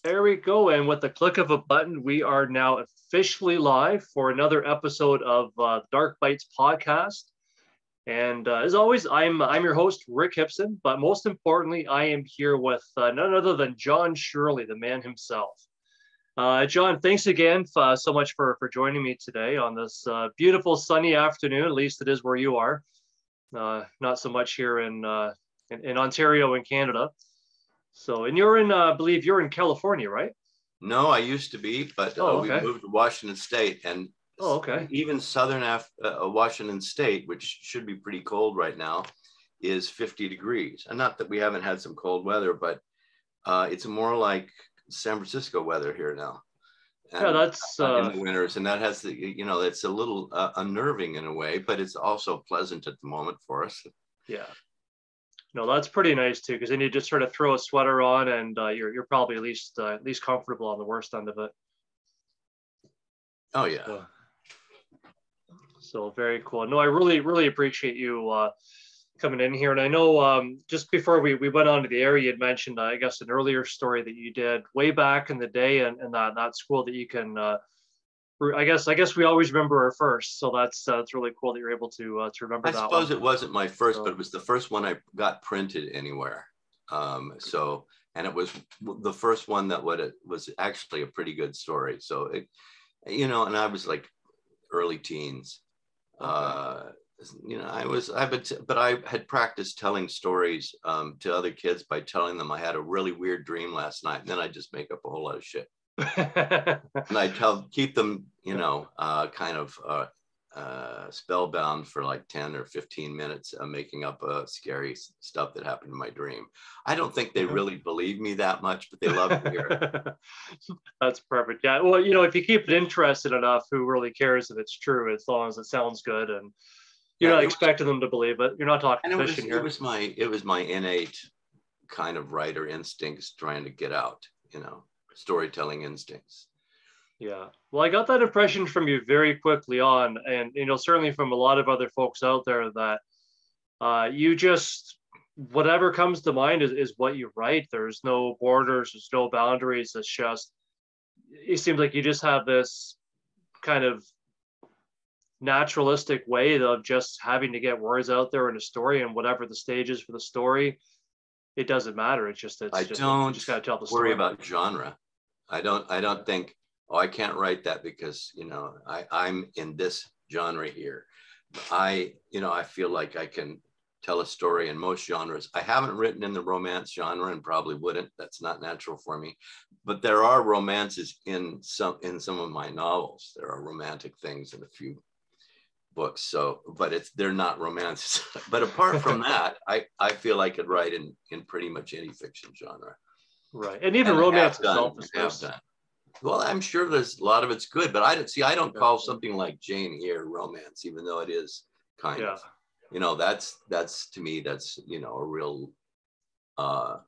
There we go. And with the click of a button, we are now officially live for another episode of Dark Bites podcast. And as always, I'm your host, Rick Hipson. But most importantly, I am here with none other than John Shirley, the man himself. John, thanks again so much for joining me today on this beautiful sunny afternoon. At least it is where you are. Not so much here in Ontario in Canada. So, and you're in, I believe you're in California, right? No, I used to be, but okay. we moved to Washington State, and okay. Even southern Washington State, which should be pretty cold right now, is 50 degrees. And not that we haven't had some cold weather, but it's more like San Francisco weather here now. And, yeah, that's in the winters, and that has the it's a little unnerving in a way, but it's also pleasant at the moment for us. Yeah. No, that's pretty nice too, because then you just sort of throw a sweater on, and you're probably at least comfortable on the worst end of it. Oh yeah. So very cool. No, I really appreciate you coming in here. And I know just before we went on to the air, you had mentioned I guess an earlier story that you did way back in the day, and that school that you can. I guess we always remember our first, so that's really cool that you're able to remember that. I suppose it wasn't my first, but it was the first one I got printed anywhere. And it was the first one that was actually a pretty good story. So it, and I was like early teens. Okay. But I had practiced telling stories to other kids by telling them I had a really weird dream last night, and then I just make up a whole lot of shit. And I keep them, kind of spellbound for like 10 or 15 minutes, making up scary stuff that happened in my dream. I don't think they really believe me that much, but they love to hear it. That's perfect. Yeah. Well, if you keep it interested enough, who really cares if it's true, as long as it sounds good, and you're not expecting them to believe it. You're not talking fiction here. It was my innate kind of writer instincts trying to get out, storytelling instincts. Yeah, well, I got that impression from you very quickly on, and certainly from a lot of other folks out there, that you just, whatever comes to mind is what you write. There's no borders, there's no boundaries. It's just, it seems like you just have this kind of naturalistic way of just having to get words out there in a story, and whatever the stage is for the story, it doesn't matter. You just gotta tell the story. Worry about genre. I don't think, I can't write that because I'm in this genre here. I feel like I can tell a story in most genres. I haven't written in the romance genre and probably wouldn't. That's not natural for me. But there are romances in some of my novels. There are romantic things in a few books. So, but they're not romances. But apart from that, I feel I could write in pretty much any fiction genre. Right, and even romance itself is well, I'm sure there's a lot of it's good, but I don't call something like Jane Eyre romance, even though it is kind of, that's to me, that's, a real a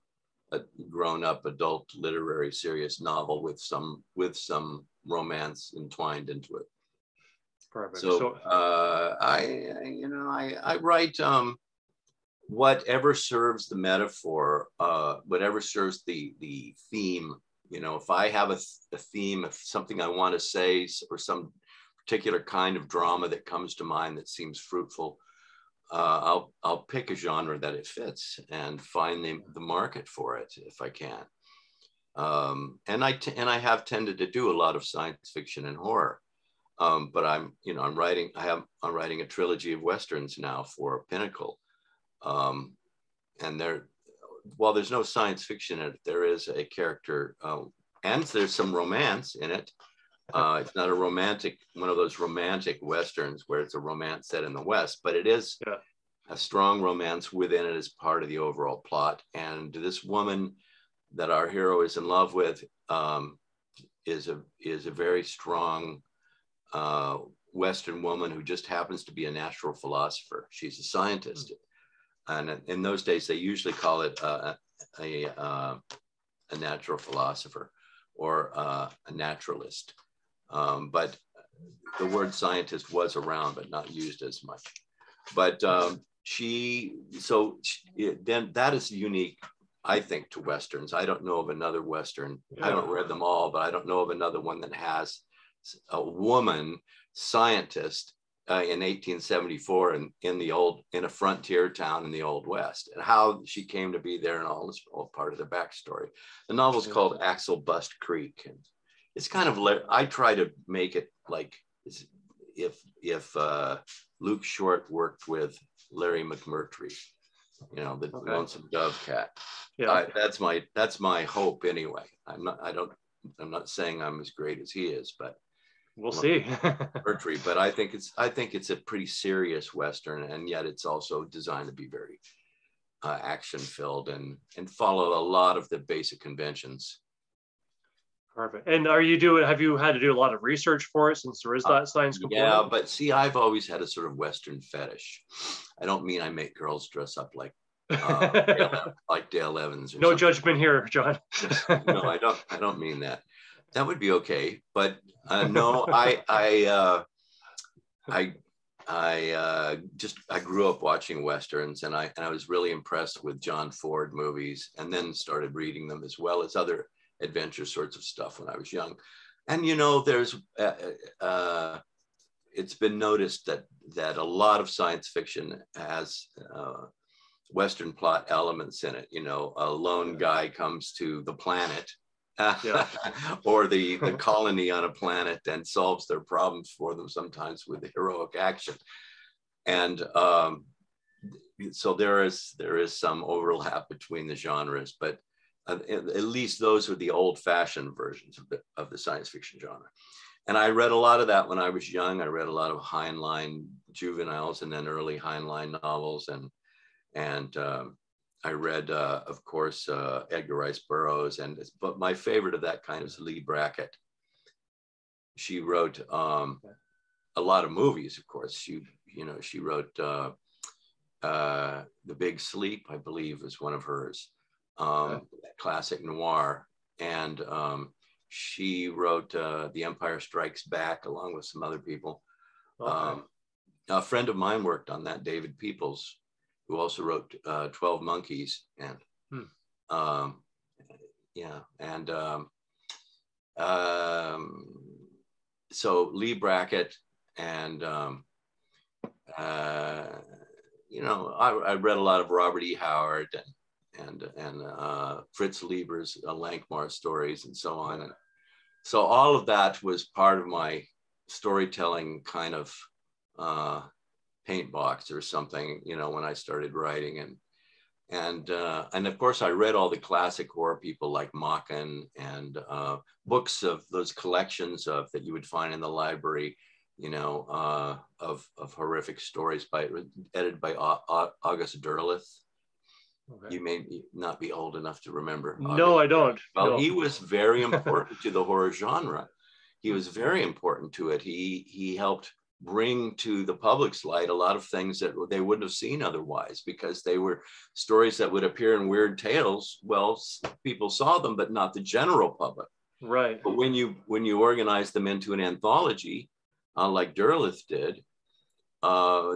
grown-up adult literary serious novel with some romance entwined into it. Perfect. So I write whatever serves the metaphor, whatever serves the theme. If I have a theme of something I want to say, or some particular kind of drama that comes to mind that seems fruitful, I'll pick a genre that it fits and find the market for it if I can. And I have tended to do a lot of science fiction and horror. But I'm writing a trilogy of Westerns now for Pinnacle. And while there's no science fiction in it, there is a character, and there's some romance in it. It's not one of those romantic Westerns where it's a romance set in the West, but it is a strong romance within it as part of the overall plot. And this woman that our hero is in love with is a very strong Western woman who just happens to be a natural philosopher. She's a scientist. And in those days, they usually call it a natural philosopher or a naturalist. But the word scientist was around, but not used as much. But then that is unique I think, to Westerns. I don't know of another Western. Yeah. I haven't read them all, but I don't know of another one that has a woman scientist in 1874 in a frontier town in the Old West, and how she came to be there and all part of the backstory. The novel's called Axel Bust Creek, and it's kind of, I try to make it like if Luke Short worked with Larry McMurtry, you know, the Lonesome Dove Cat. Yeah. That's my hope anyway. I'm not saying I'm as great as he is, but we'll see. But I think it's a pretty serious Western, and yet it's also designed to be very action filled and follow a lot of the basic conventions. Perfect. And have you had to do a lot of research for it, since there is that science component? Yeah, but see, I've always had a sort of Western fetish. I don't mean I make girls dress up like Dale Evans. Or no something. Judgment here, John. No, I don't mean that. That would be okay, but no, I grew up watching Westerns, and I was really impressed with John Ford movies, and then started reading them, as well as other adventure sorts of stuff when I was young. And you know, there's it's been noticed that a lot of science fiction has Western plot elements in it. You know, a lone guy comes to the planet or the colony on a planet and solves their problems for them, sometimes with heroic action. And so there is some overlap between the genres, but at least those are the old-fashioned versions of the science fiction genre. And I read a lot of that when I was young. I read a lot of Heinlein juveniles and then early Heinlein novels, and I read, of course, Edgar Rice Burroughs, but my favorite of that kind is Lee Brackett. She wrote a lot of movies, of course. She wrote The Big Sleep, I believe, was one of hers, classic noir, and she wrote The Empire Strikes Back along with some other people. A friend of mine worked on that, David Peoples, who also wrote 12 Monkeys, and so Lee Brackett, and you know, I read a lot of Robert E. Howard and Fritz Lieber's Lankmar stories and so on, and so all of that was part of my storytelling kind of paint box or something, you know, when I started writing, and of course I read all the classic horror people like Machen, and books of those collections that you would find in the library, you know, of horrific stories edited by August Derleth. Okay. You may not be old enough to remember. No, I don't. Well, no. He was very important to the horror genre. He was very important to it. He helped bring to the public's light a lot of things that they wouldn't have seen otherwise, because they were stories that would appear in Weird Tales. Well, people saw them, but not the general public. Right. But when you organize them into an anthology, like Derleth did,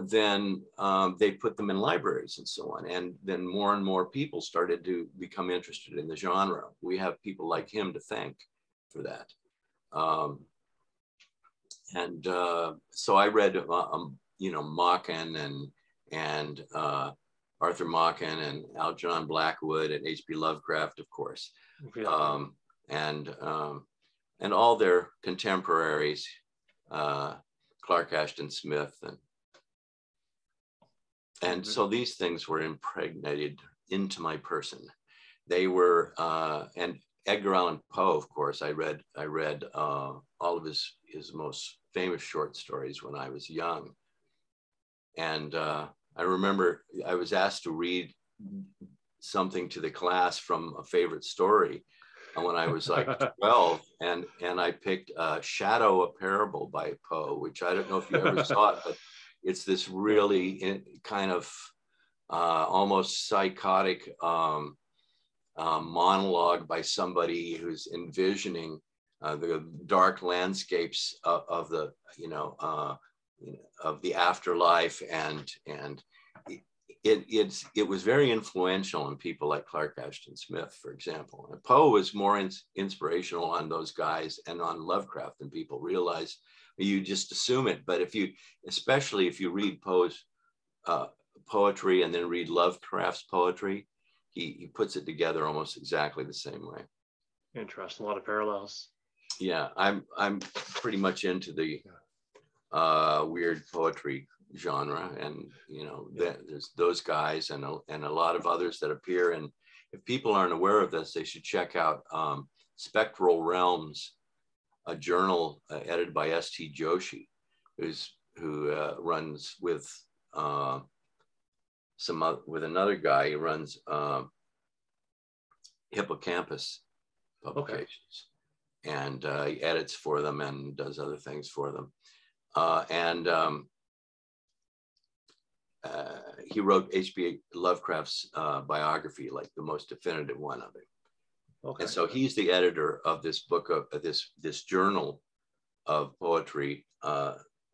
then they put them in libraries and so on. And then more and more people started to become interested in the genre. We have people like him to thank for that. So I read, you know, Machen and Arthur Machen and Algernon Blackwood and H.P. Lovecraft, of course, and all their contemporaries, Clark Ashton Smith, and so these things were impregnated into my person. They were, and Edgar Allan Poe, of course. I read all of his most famous short stories when I was young, and I remember I was asked to read something to the class from a favorite story when I was like 12, and I picked Shadow, a Parable by Poe, which I don't know if you ever saw it, but it's this really kind of almost psychotic monologue by somebody who's envisioning the dark landscapes of the, of the afterlife, and it was very influential on people like Clark Ashton Smith, for example. And Poe was more inspirational on those guys and on Lovecraft than people realize. You just assume it, but especially if you read Poe's poetry and then read Lovecraft's poetry, he puts it together almost exactly the same way. Interesting, a lot of parallels. Yeah, I'm pretty much into the weird poetry genre, and there's those guys and a lot of others that appear. And if people aren't aware of this, they should check out Spectral Realms, a journal edited by S.T. Joshi, who runs with with another guy. He runs Hippocampus Publications, and he edits for them and does other things for them. He wrote H.P. Lovecraft's biography, like the most definitive one of it. Okay. And so he's the editor of this book of this journal of poetry,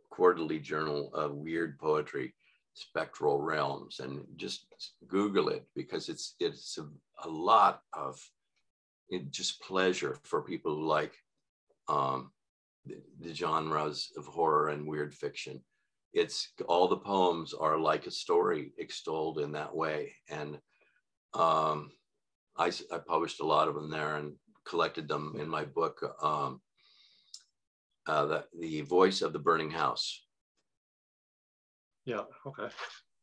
quarterly journal of weird poetry, Spectral Realms, and just Google it, because it's a lot of just pleasure for people who like the genres of horror and weird fiction. It's all the poems are like a story extolled in that way. And I published a lot of them there and collected them in my book, The Voice of the Burning House. Yeah, okay.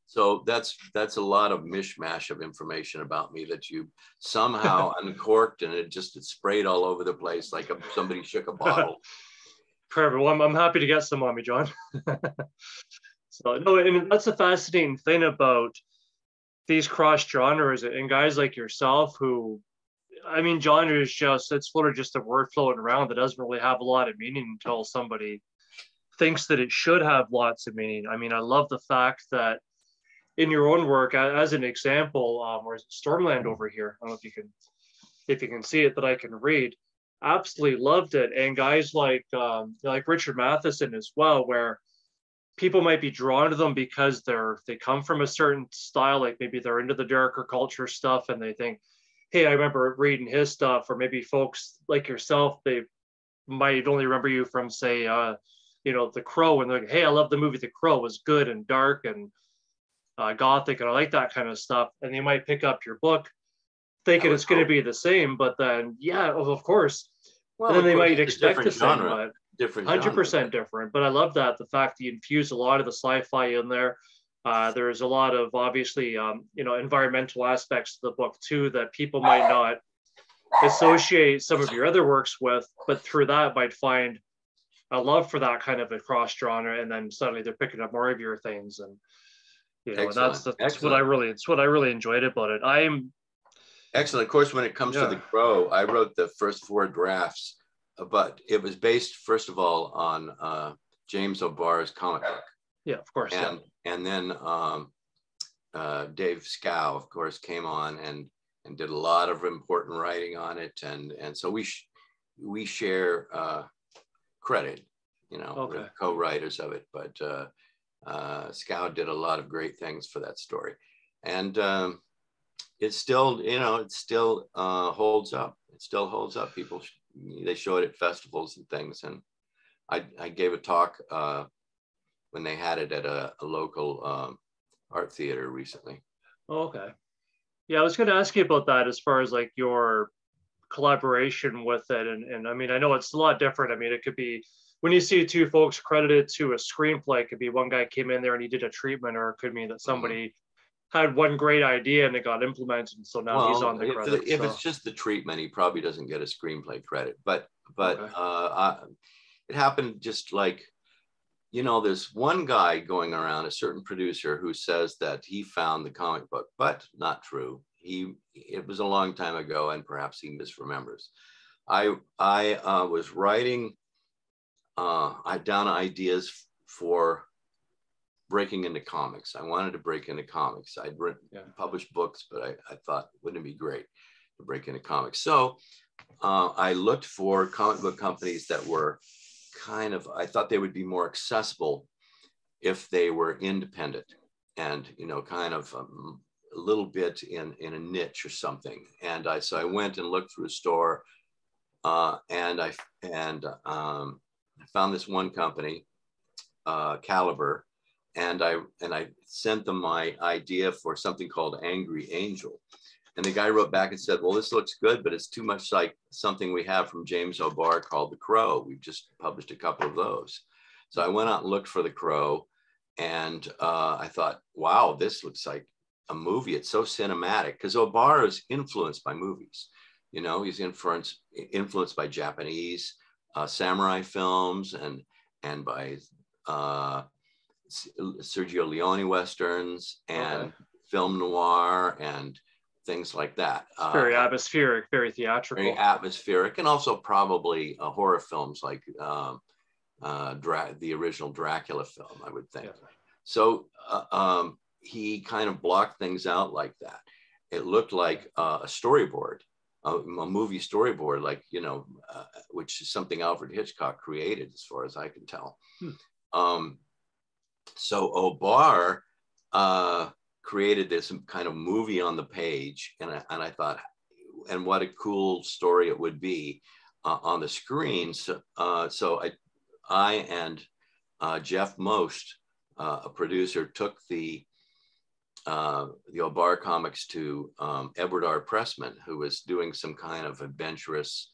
So that's a lot of mishmash of information about me that you somehow uncorked, and it sprayed all over the place like somebody shook a bottle. Perfect. Well, I'm happy to get some on me, John. So no, and that's a fascinating thing about these cross genres and guys like yourself who, I mean, genre is it's literally just a word floating around that doesn't really have a lot of meaning until somebody thinks that it should have lots of meaning. I mean, I love the fact that in your own work, as an example, where's Stormland over here? I don't know if you can see it, that I can read. Absolutely loved it. And guys like Richard Matheson as well, where people might be drawn to them because they come from a certain style, like maybe they're into the darker culture stuff and they think, hey, I remember reading his stuff. Or maybe folks like yourself, they might only remember you from, say, The Crow, and they're like, hey, I love the movie The Crow. It was good and dark and gothic, and I like that kind of stuff. And they might pick up your book thinking it's going to be the same, but then, yeah, of course. Well, and then they might expect the same, but different 100% different. But I love that, the fact that you infuse a lot of the sci-fi in there. There's a lot of, obviously, environmental aspects to the book too that people might not associate some of your other works with, but through that might find a love for that kind of a cross genre, and then suddenly they're picking up more of your things. And that's what I really enjoyed about it. Excellent. Of course, when it comes to The Crow, I wrote the first 4 drafts, but it was based, first of all, on James O'Barr's comic book. Yeah, of course. And then Dave Scow, of course, came on and did a lot of important writing on it. And so we share credit, we're co-writers of it. But Scow did a lot of great things for that story. And it still, holds up. It still holds up. People, they show it at festivals and things. And I gave a talk when they had it at a local art theater recently. Oh, okay. Yeah, I was going to ask you about that as far as like your collaboration with it. And I mean, I know it's a lot different. I mean, it could be when you see 2 folks credited to a screenplay, it could be one guy came in there and he did a treatment, or it could mean that somebody had one great idea and it got implemented, and so now he's on the credit. If it's just the treatment, he probably doesn't get a screenplay credit. But it happened just like, there's one guy going around, a certain producer, who says that he found the comic book, but not true. It was a long time ago, and perhaps he misremembers. I was writing down ideas for breaking into comics. I wanted to break into comics. I'd published books, but I thought, wouldn't it be great to break into comics? So I looked for comic book companies that were I thought they would be more accessible if they were independent. you know, kind of a little bit in a niche or something. And so I went and looked through a store, and I found this one company, Caliber, and I sent them my idea for something called Angry Angel. And the guy wrote back and said, well, this looks good, but it's too much like something we have from James O'Barr called The Crow. We've just published a couple of those. So I went out and looked for The Crow, and I thought, wow, this looks like a movie. It's so cinematic, because O'Barr is influenced by movies. You know, he's influenced by Japanese samurai films and by Sergio Leone Westerns and film noir and things like that. Very atmospheric, very theatrical. Very atmospheric, and also probably horror films like the original Dracula film, I would think. Yeah. So he kind of blocked things out like that. It looked like a storyboard, a movie storyboard, like, you know, which is something Alfred Hitchcock created, as far as I can tell. So O'Barr created this kind of movie on the page, and I thought, and what a cool story it would be on the screen. So I and Jeff Most, a producer, took the O'Barr comics to Edward R. Pressman, who was doing some kind of adventurous,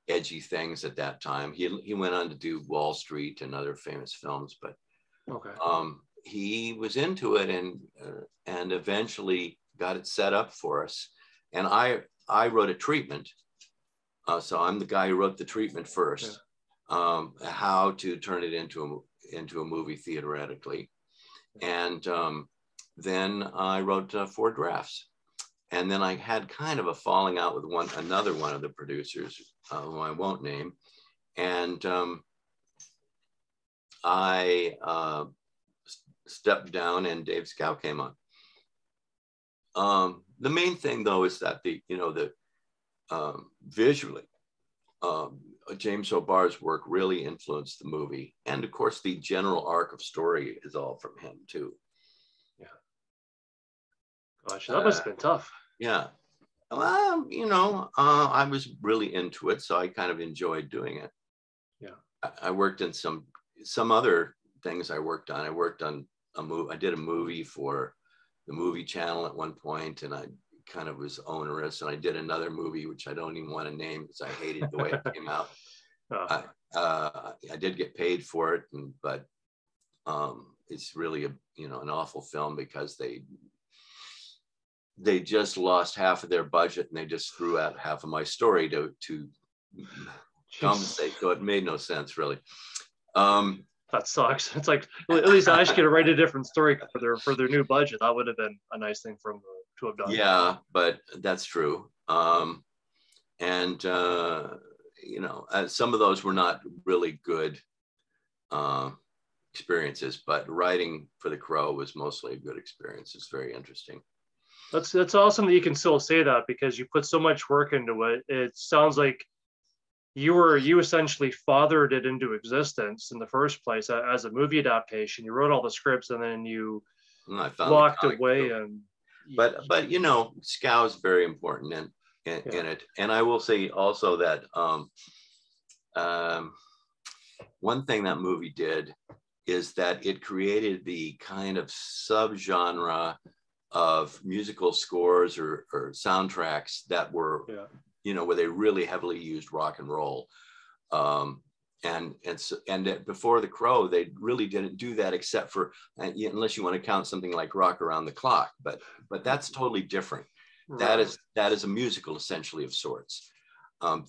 edgy things at that time. He went on to do Wall Street and other famous films, but he was into it and eventually got it set up for us. And I wrote a treatment. So I'm the guy who wrote the treatment first, how to turn it into a movie theoretically. And then I wrote 4 drafts. And then I had kind of a falling out with another one of the producers, who I won't name. And I stepped down, and Dave Scow came on. The main thing, though, is that visually, James O'Barr's work really influenced the movie, and of course, the general arc of story is all from him too. Yeah. Gosh, that must have been tough. Yeah. Well, you know, I was really into it, so I kind of enjoyed doing it. Yeah. I worked in some other things. I worked on I did a movie for the Movie Channel at one point, and I kind of was onerous. And I did another movie, which I don't even want to name because I hated the way it came out. I did get paid for it, but it's really an awful film, because they just lost half of their budget, and they just threw out half of my story to compensate. So it made no sense, really. That sucks. It's like, at least I should get to write a different story for their new budget. That would have been a nice thing for them to have done. Yeah, but that's true. Some of those were not really good experiences, but writing for The Crow was mostly a good experience. It's very interesting. That's awesome that you can still say that, because you put so much work into it. It sounds like you essentially fathered it into existence in the first place as a movie adaptation. You wrote all the scripts, and then you walked away. But Scow is very important in it. And I will say also that one thing that movie did is that it created the kind of subgenre of musical scores or soundtracks that were where they really heavily used rock and roll. And before The Crow, they really didn't do that, except for, unless you want to count something like Rock Around the Clock, but that's totally different. Right. That is a musical, essentially, of sorts.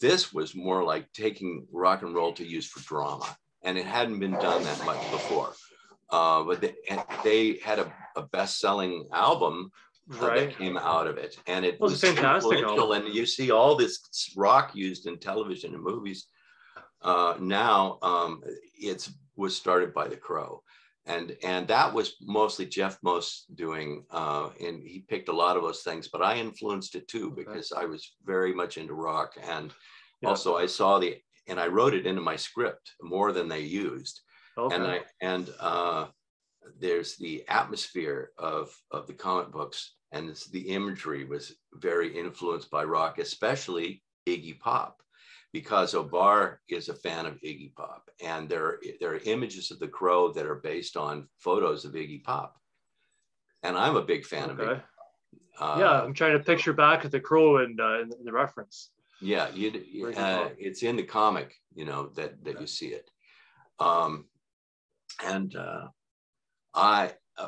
This was more like taking rock and roll to use for drama, and it hadn't been done that much before. But they had a best-selling album that came out of it, and it was fantastic. And you see all this rock used in television and movies now. It was started by The Crow, and that was mostly Jeff Most doing, and he picked a lot of those things, but I influenced it too, because I was very much into rock, and also I saw and I wrote it into my script more than they used. there's the atmosphere of the comic books, and the imagery was very influenced by rock, especially Iggy Pop, because O'Barr is a fan of Iggy Pop, and there are images of the Crow that are based on photos of Iggy Pop, and I'm a big fan of Iggy. Yeah, I'm trying to picture back at the Crow and in the reference. Yeah, it's in the comic, you know, that you see it.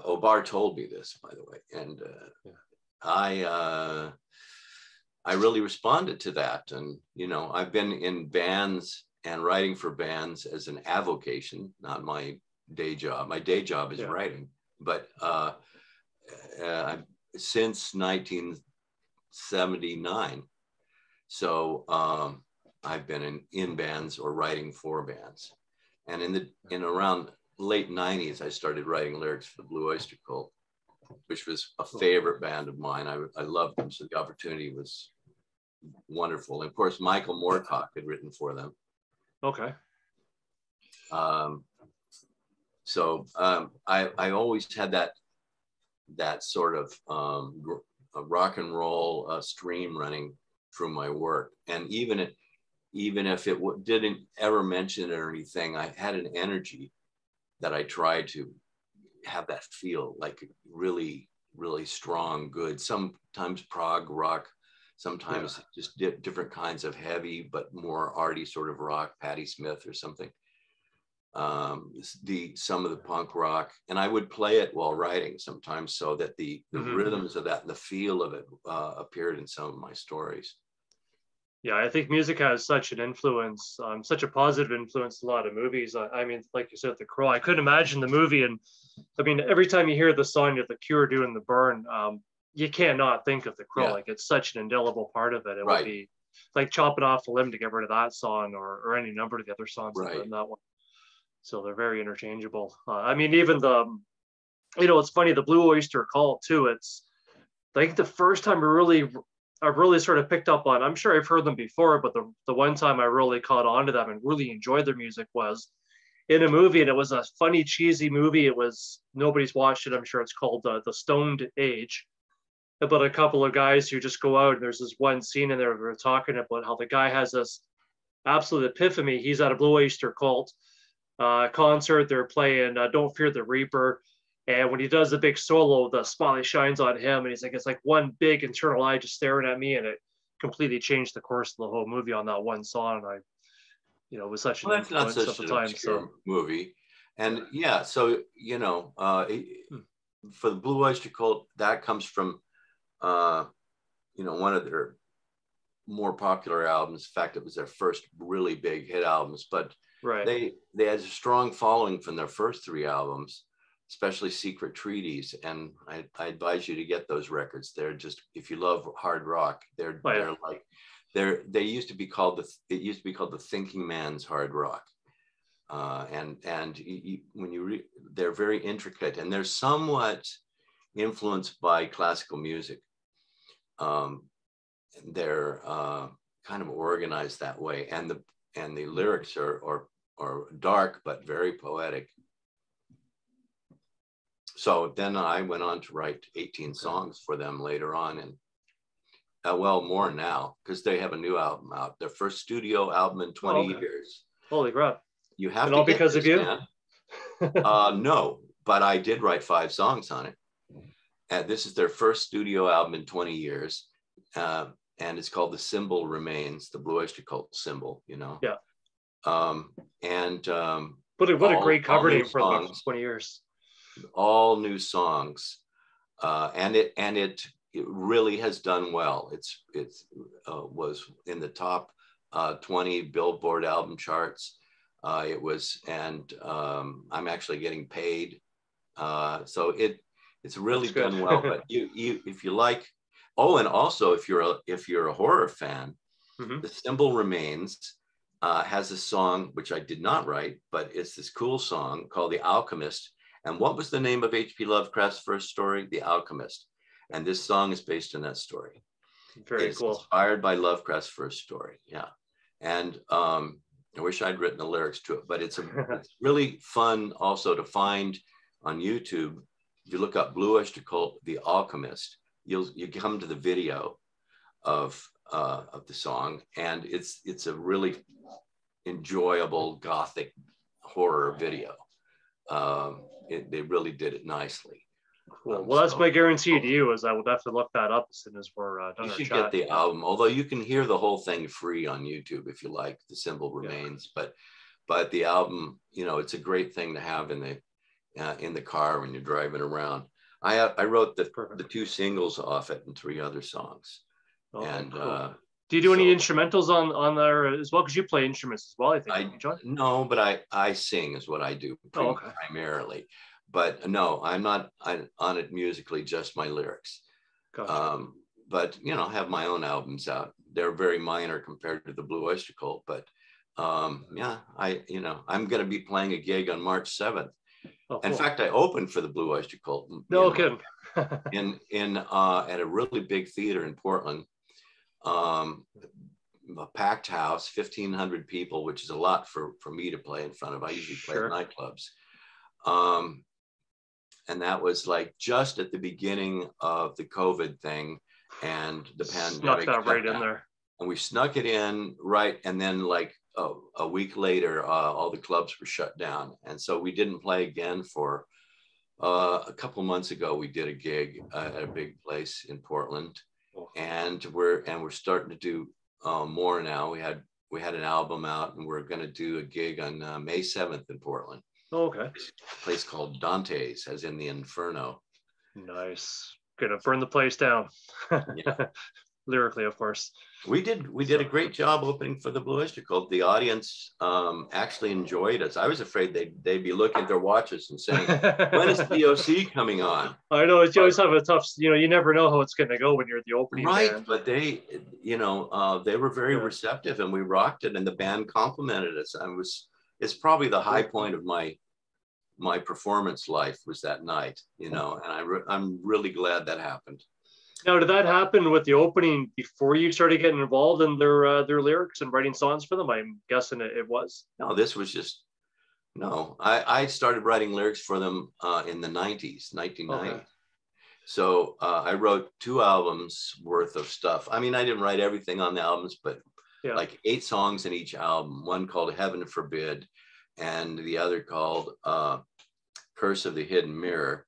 O'Barr told me this, by the way, and I really responded to that. And, you know, I've been in bands and writing for bands as an avocation, not my day job. My day job is writing, but since 1979. So I've been in bands or writing for bands. And in around late 90s, I started writing lyrics for the Blue Oyster Cull, which was a favorite band of mine. I loved them, so the opportunity was wonderful. And of course, Michael Moorcock had written for them. Okay. I always had that sort of a rock and roll stream running through my work. And even if it didn't ever mention it or anything, I had an energy that I tried to have that feel like really, really strong, good, sometimes prog rock, sometimes just different kinds of heavy, but more arty sort of rock, Patti Smith or something. Some of the punk rock, and I would play it while writing sometimes, so that the rhythms of that and the feel of it appeared in some of my stories. Yeah, I think music has such an influence, such a positive influence in a lot of movies. I mean, like you said, The Crow, I couldn't imagine the movie. And I mean, every time you hear the song of The Cure doing The Burn, you can't not think of The Crow. Like, it's such an indelible part of it. It would be like chopping off a limb to get rid of that song, or any number of the other songs that are in that one. So they're very interchangeable. I mean, even it's funny, the Blue Oyster Cull too. It's, I think, the first time I really sort of picked up on, I'm sure I've heard them before, but the one time I really caught on to them and really enjoyed their music was in a movie, and it was a funny, cheesy movie. It was, nobody's watched it, I'm sure. It's called The Stoned Age, about a couple of guys who just go out, and there's this one scene in there where we're talking about how the guy has this absolute epiphany. He's at a Blue Oyster Cult concert. They're playing Don't Fear the Reaper. And when he does the big solo, the spotlight shines on him, and he's like, it's like one big internal eye just staring at me, and it completely changed the course of the whole movie on that one song. And it was such an influence at the time. So movie, and so for the Blue Oyster Cult, that comes from one of their more popular albums. In fact, it was their first really big hit albums, but they had a strong following from their first three albums, especially Secret Treaties. And I advise you to get those records. They're just, if you love hard rock, they're they used to be called the thinking man's hard rock. They're very intricate, and they're somewhat influenced by classical music. They're kind of organized that way, and the lyrics are dark but very poetic. So then I went on to write 18 songs for them later on, and more now, because they have a new album out, their first studio album in 20 years. Holy crap! You have and to all because of you? No, but I did write 5 songs on it. And this is their first studio album in 20 years, and it's called "The Symbol Remains," the Blue Oyster Cult symbol. Yeah. What a great cover name for the 20 years. All new songs, and it really has done well. It was in the top 20 Billboard album charts. It was, and I'm actually getting paid, so it's really done well. But if you like, and also if you're a horror fan, The Symbol Remains has a song which I did not write, but it's this cool song called "The Alchemist." And what was the name of H.P. Lovecraft's first story? The Alchemist. And this song is based on that story. Very cool. Inspired by Lovecraft's first story. Yeah. And I wish I'd written the lyrics to it, but it's really fun also to find on YouTube, if you look up Blue Oyster Cull, The Alchemist, you come to the video of the song, and it's a really enjoyable gothic horror video. They really did it nicely. Cool. Well, that's my guarantee to you, is I will definitely look that up as soon as we're done. You our should chat. get the album, although you can hear the whole thing free on YouTube if you like. The Symbol Remains, but the album, it's a great thing to have in the car when you're driving around. I wrote the 2 singles off it and 3 other songs. Oh, and cool. Do you do any instrumentals on there as well? Because you play instruments as well, I think. No, but I sing is what I do primarily. But no, I'm not on it musically, just my lyrics. Gotcha. But I have my own albums out. They're very minor compared to the Blue Oyster Cull. But I'm going to be playing a gig on March 7th. Oh, cool. In fact, I opened for the Blue Oyster Cull. No kidding. in at a really big theater in Portland. A packed house, 1,500 people, which is a lot for me to play in front of. I usually play at nightclubs. And that was like just at the beginning of the COVID thing and the pandemic. Snuck that right in there. And we snuck it in right. And then like a week later, all the clubs were shut down. And so we didn't play again for a couple of months ago. We did a gig at a big place in Portland. And we're starting to do more now. We had an album out, and we're going to do a gig on May 7th in Portland. Oh, okay. A place called Dante's, as in the Inferno. Nice. Gonna burn the place down. Yeah. Lyrically, of course. We did a great job opening for the Blue Oyster Cull. The audience actually enjoyed us. I was afraid they'd be looking at their watches and saying, "When is DOC coming on?" I know, you always have a tough. You never know how it's going to go when you're at the opening. Right, band. But they were very receptive, and we rocked it, and the band complimented us. It's probably the high point of my performance life was that night, and I'm really glad that happened. Now, did that happen with the opening before you started getting involved in their lyrics and writing songs for them? I'm guessing it was. No, this was just, I started writing lyrics for them in the 1990s. Okay. So I wrote 2 albums worth of stuff. I mean, I didn't write everything on the albums, but like 8 songs in each album, one called Heaven Forbid, and the other called Curse of the Hidden Mirror.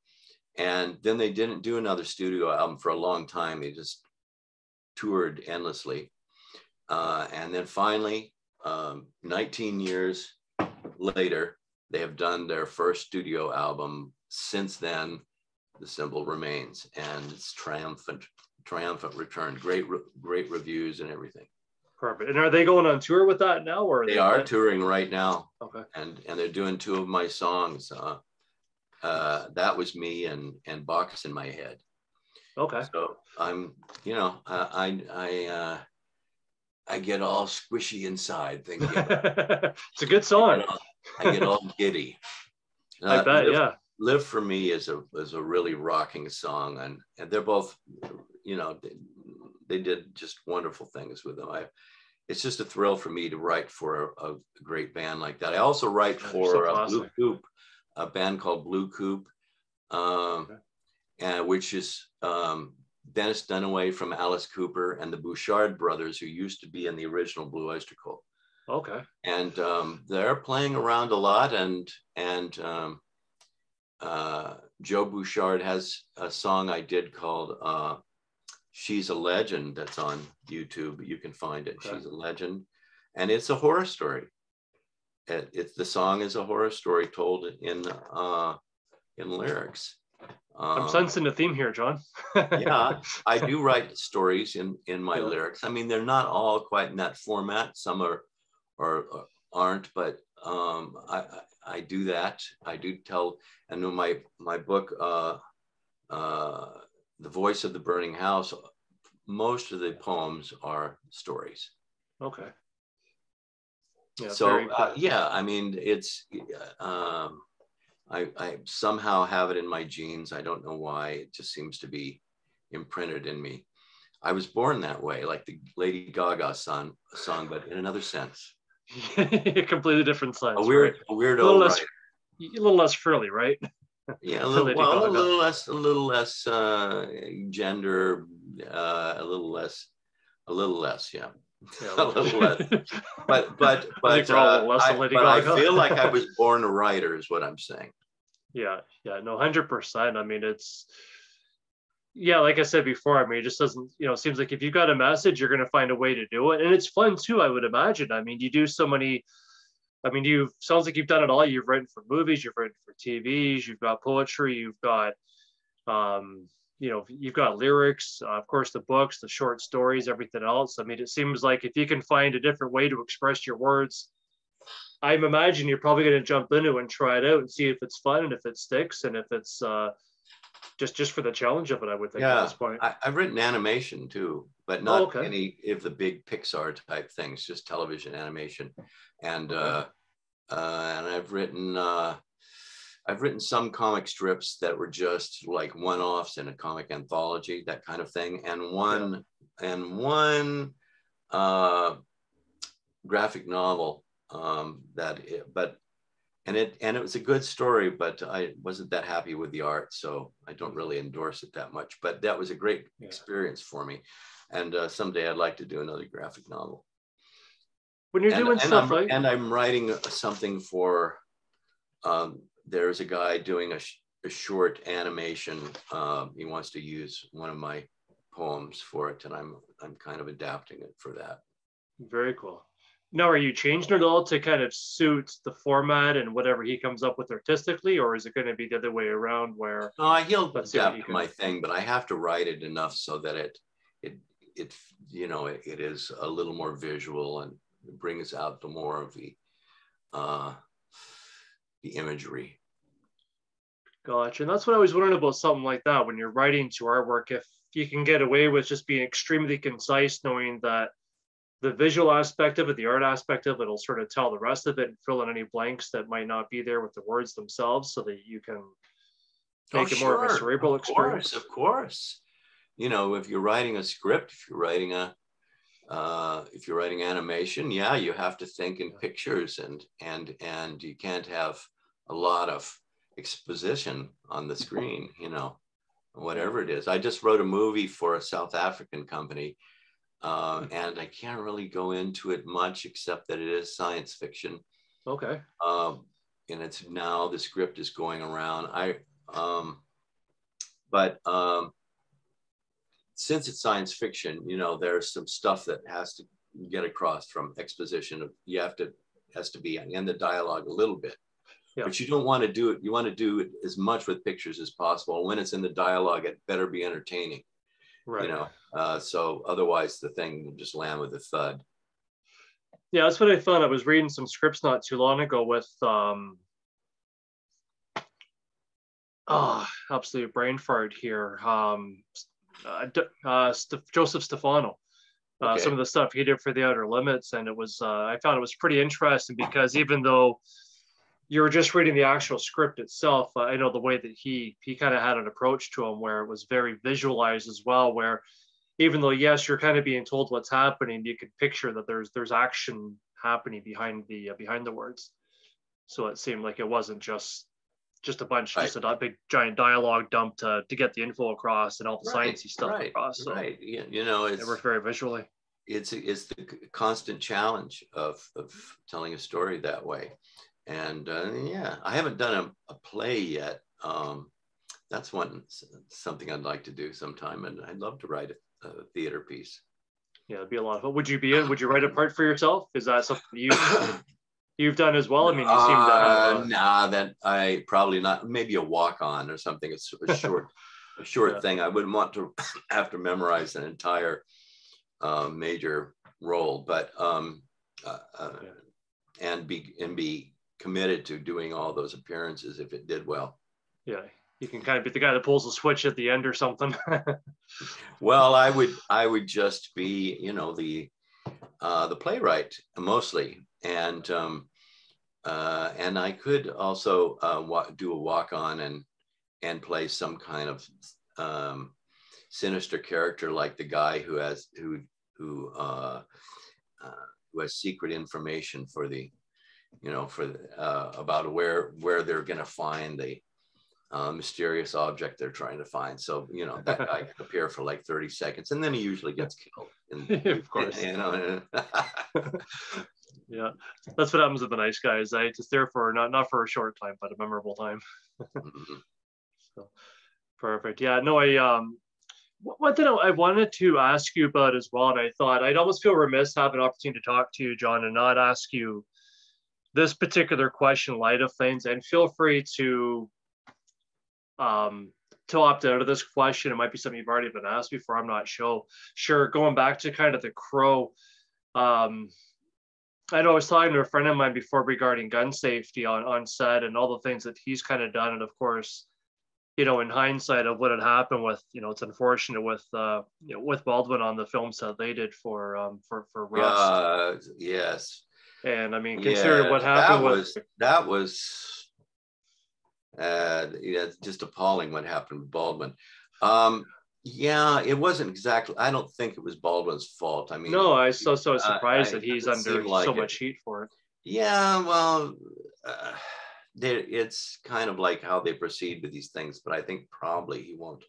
And then they didn't do another studio album for a long time. They just toured endlessly. And then finally, 19 years later, they have done their first studio album. Since then, The Symbol Remains, and it's triumphant return. Great reviews and everything. Perfect. And are they going on tour with that now, or they are touring right now? Okay. And they're doing 2 of my songs. That Was Me and Box in My Head. Okay. So I'm, I get all squishy inside thinking. It's a good song. I get all giddy. I bet, Live for Me is a really rocking song, and they're both, they did just wonderful things with them. It's just a thrill for me to write for a great band like that. I also write for Blue Coop, a band called Blue Coop, which is Dennis Dunaway from Alice Cooper and the Bouchard brothers, who used to be in the original Blue Oyster Cull. Okay. And they're playing around a lot, and Joe Bouchard has a song I did called She's a Legend that's on YouTube. You can find it. Okay. She's a Legend. And it's a horror story. The song is a horror story told in lyrics. I'm sensing a theme here, John. Yeah, I do write stories in my lyrics. I mean, they're not all quite in that format. Some are or aren't, but I do that. I do tell, and in my book, The Voice of the Burning House, most of the poems are stories. Okay. Yeah, so I mean, it's I somehow have it in my genes. I don't know why. It just seems to be imprinted in me. I was born that way, like the Lady Gaga song, but in another sense. A completely different sense. A weirdo. A little less frilly, right? Yeah, Lady Gaga. a little less gender, a little less, yeah. Yeah, A little less. But I think we're all a little less than Lady I Gaga. feel like I was born a writer, is what I'm saying. Yeah, no, 100%. I mean, it's, yeah, like I said before, I mean, it just doesn't, it seems like if you got a message, you're going to find a way to do it. And it's fun too, I would imagine. I mean, you do so many, I mean, sounds like you've done it all. You've written for movies, you've written for TVs, you've got poetry, you've got, you've got lyrics, of course, the books, the short stories, everything else. I mean, it seems like if you can find a different way to express your words, I'm imagining you're probably going to jump into it and try it out and see if it's fun and if it sticks and if it's just for the challenge of it, I would think at this point. I've written animation too, but not any of the big Pixar type things, just television animation. And and I've written some comic strips that were just like one-offs in a comic anthology, that kind of thing, and one graphic novel it was a good story, but I wasn't that happy with the art, so I don't really endorse it that much. But that was a great experience for me, and someday I'd like to do another graphic novel. When you're doing stuff like, and I'm writing something for, there's a guy doing a short animation. He wants to use one of my poems for it, and I'm kind of adapting it for that. Very cool. Now, are you changing it all to kind of suit the format and whatever he comes up with artistically, or is it going to be the other way around where? No, he'll adapt my thing, but I have to write it enough so that it is a little more visual and brings out the more of the imagery. Gotcha. And that's what I was wondering about something like that. When you're writing to artwork, if you can get away with just being extremely concise, knowing that the visual aspect of it, the art aspect of it, will sort of tell the rest of it and fill in any blanks that might not be there with the words themselves, so that you can make it more of a cerebral experience. Of course. If you're writing a script, if you're writing animation, you have to think in pictures, and you can't have a lot of exposition on the screen, whatever it is. I just wrote a movie for a South African company. And I can't really go into it much, except that it is science fiction. Okay. And it's now the script is going around. But since it's science fiction, there's some stuff that has to get across from exposition. Has to be in the dialogue a little bit. Yeah. But you don't want to do it. You want to do it as much with pictures as possible. When it's in the dialogue, it better be entertaining. Right. So otherwise the thing will just land with a thud. Yeah, that's what I thought. I was reading some scripts not too long ago with absolute brain fart here. Joseph Stefano. Some of the stuff he did for The Outer Limits, and it was I found it was pretty interesting, because even though you were just reading the actual script itself, I know the way that he kind of had an approach to him where it was very visualized as well, where even though, yes, you're kind of being told what's happening, you could picture that there's action happening behind the words. So it seemed like it wasn't just a bunch, just a big giant dialogue dump to get the info across and all the sciencey stuff across. So it worked very visually. It's the constant challenge of telling a story that way. And I haven't done a play yet. That's something I'd like to do sometime, and I'd love to write a theater piece. Yeah, it'd be a lot of fun. Would you write a part for yourself? Is that something you've done as well? I mean, you seem to have that I probably not. Maybe a walk-on or something. It's a short thing. I wouldn't want to have to memorize an entire major role, but and be committed to doing all those appearances if it did well. Yeah, you can kind of be the guy that pulls the switch at the end or something. Well, I would just be, the playwright mostly, and I could also do a walk-on and play some kind of sinister character, like the guy who has secret information for the about where they're going to find mysterious object they're trying to find. So, you know, that guy can appear for like 30 seconds and then he usually gets killed. Of course. You know. Yeah, that's what happens with the nice guys. Just there for not for a short time, but a memorable time. Mm-hmm. So perfect. Yeah, no, one thing I wanted to ask you about as well, and I thought I'd almost feel remiss having an opportunity to talk to you, John, and not ask you this particular question in light of things. And feel free to opt out of this question. It might be something you've already been asked before. I'm not sure. Sure. Going back to kind of the Crow. I know I was talking to a friend of mine before regarding gun safety on set and all the things that he's kind of done. And of course, you know, in hindsight of what had happened with, you know, it's unfortunate with, you know, with Baldwin on the film set they did for Rust. Yes. And I mean, considering what happened that was just appalling what happened with Baldwin. Yeah, it wasn't exactly. I don't think it was Baldwin's fault. I mean, no, I was so surprised that he's under like so much heat for it. Yeah, well, it's kind of like how they proceed with these things, but I think probably he won't.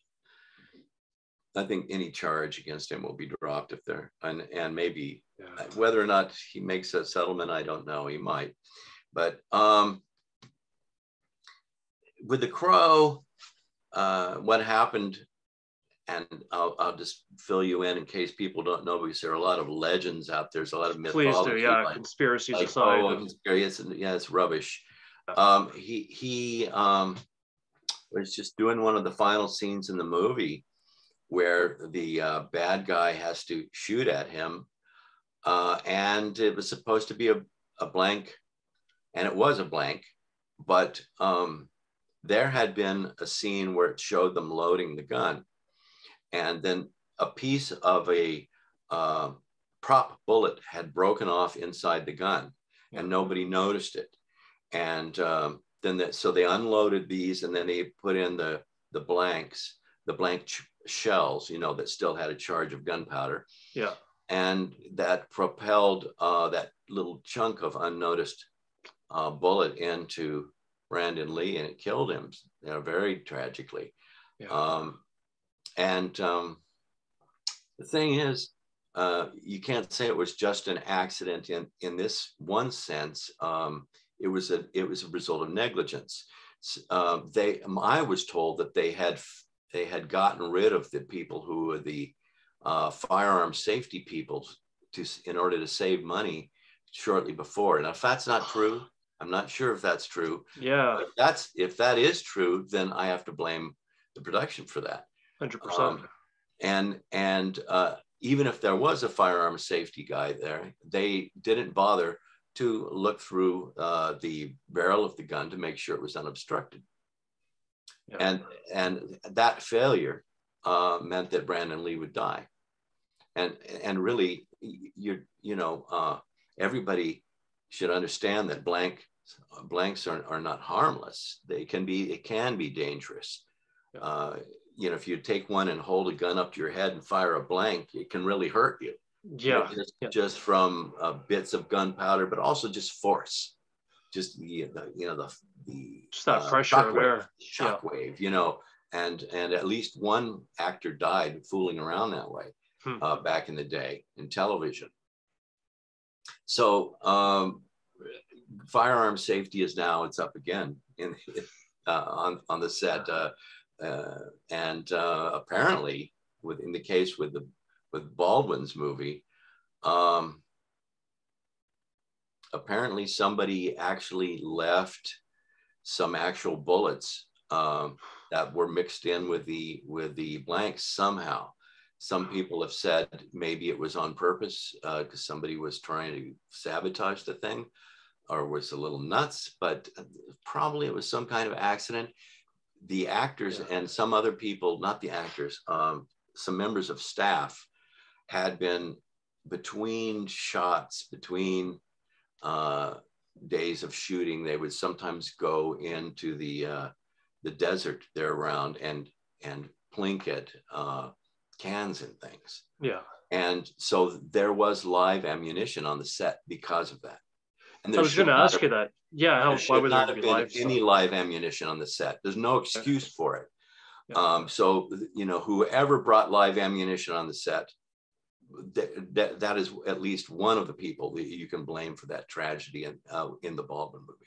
I think any charge against him will be dropped if they're and maybe whether or not he makes a settlement, I don't know. He might, but with the Crow, what happened. And I'll just fill you in case people don't know, because there are a lot of legends out there. There's a lot of mythology. Please do, yeah. Like, conspiracies aside. It's rubbish. He was just doing one of the final scenes in the movie where the bad guy has to shoot at him, and it was supposed to be a blank, and it was a blank, but there had been a scene where it showed them loading the gun. And then a piece of a prop bullet had broken off inside the gun, and nobody noticed it. And so they unloaded these, and then they put in the blank shells, you know, that still had a charge of gunpowder. Yeah. And that propelled that little chunk of unnoticed bullet into Brandon Lee, and it killed him, you know, very tragically. Yeah. And the thing is, you can't say it was just an accident in this one sense. It was a result of negligence. I was told that they had gotten rid of the people who were the firearm safety people in order to save money shortly before. And if that's not true, I'm not sure if that's true. Yeah. If that is true, then I have to blame the production for that. 100%. And even if there was a firearm safety guy there, they didn't bother to look through the barrel of the gun to make sure it was unobstructed. Yeah. And that failure meant that Brandon Lee would die. And really, everybody should understand that blanks are not harmless. It can be dangerous. Yeah. If you take one and hold a gun up to your head and fire a blank, it can really hurt you. Yeah. Just from bits of gunpowder, but also just force, just just that pressure shockwave, and at least one actor died fooling around that way back in the day in television. So firearm safety it's up again on the set. And apparently, in the case with Baldwin's movie, apparently somebody actually left some actual bullets that were mixed in with the blanks somehow. Some people have said maybe it was on purpose because somebody was trying to sabotage the thing, or was a little nuts. But probably it was some kind of accident. The actors and some other people, not the actors, some members of staff had been between shots, between days of shooting. They would sometimes go into the desert there around and plink at cans and things. Yeah. And so there was live ammunition on the set because of that. And I was going to ask you that. Yeah, why would there be live any live ammunition on the set? There's no excuse for it. Yeah. So, you know, whoever brought live ammunition on the set, that is at least one of the people that you can blame for that tragedy in the Baldwin movie.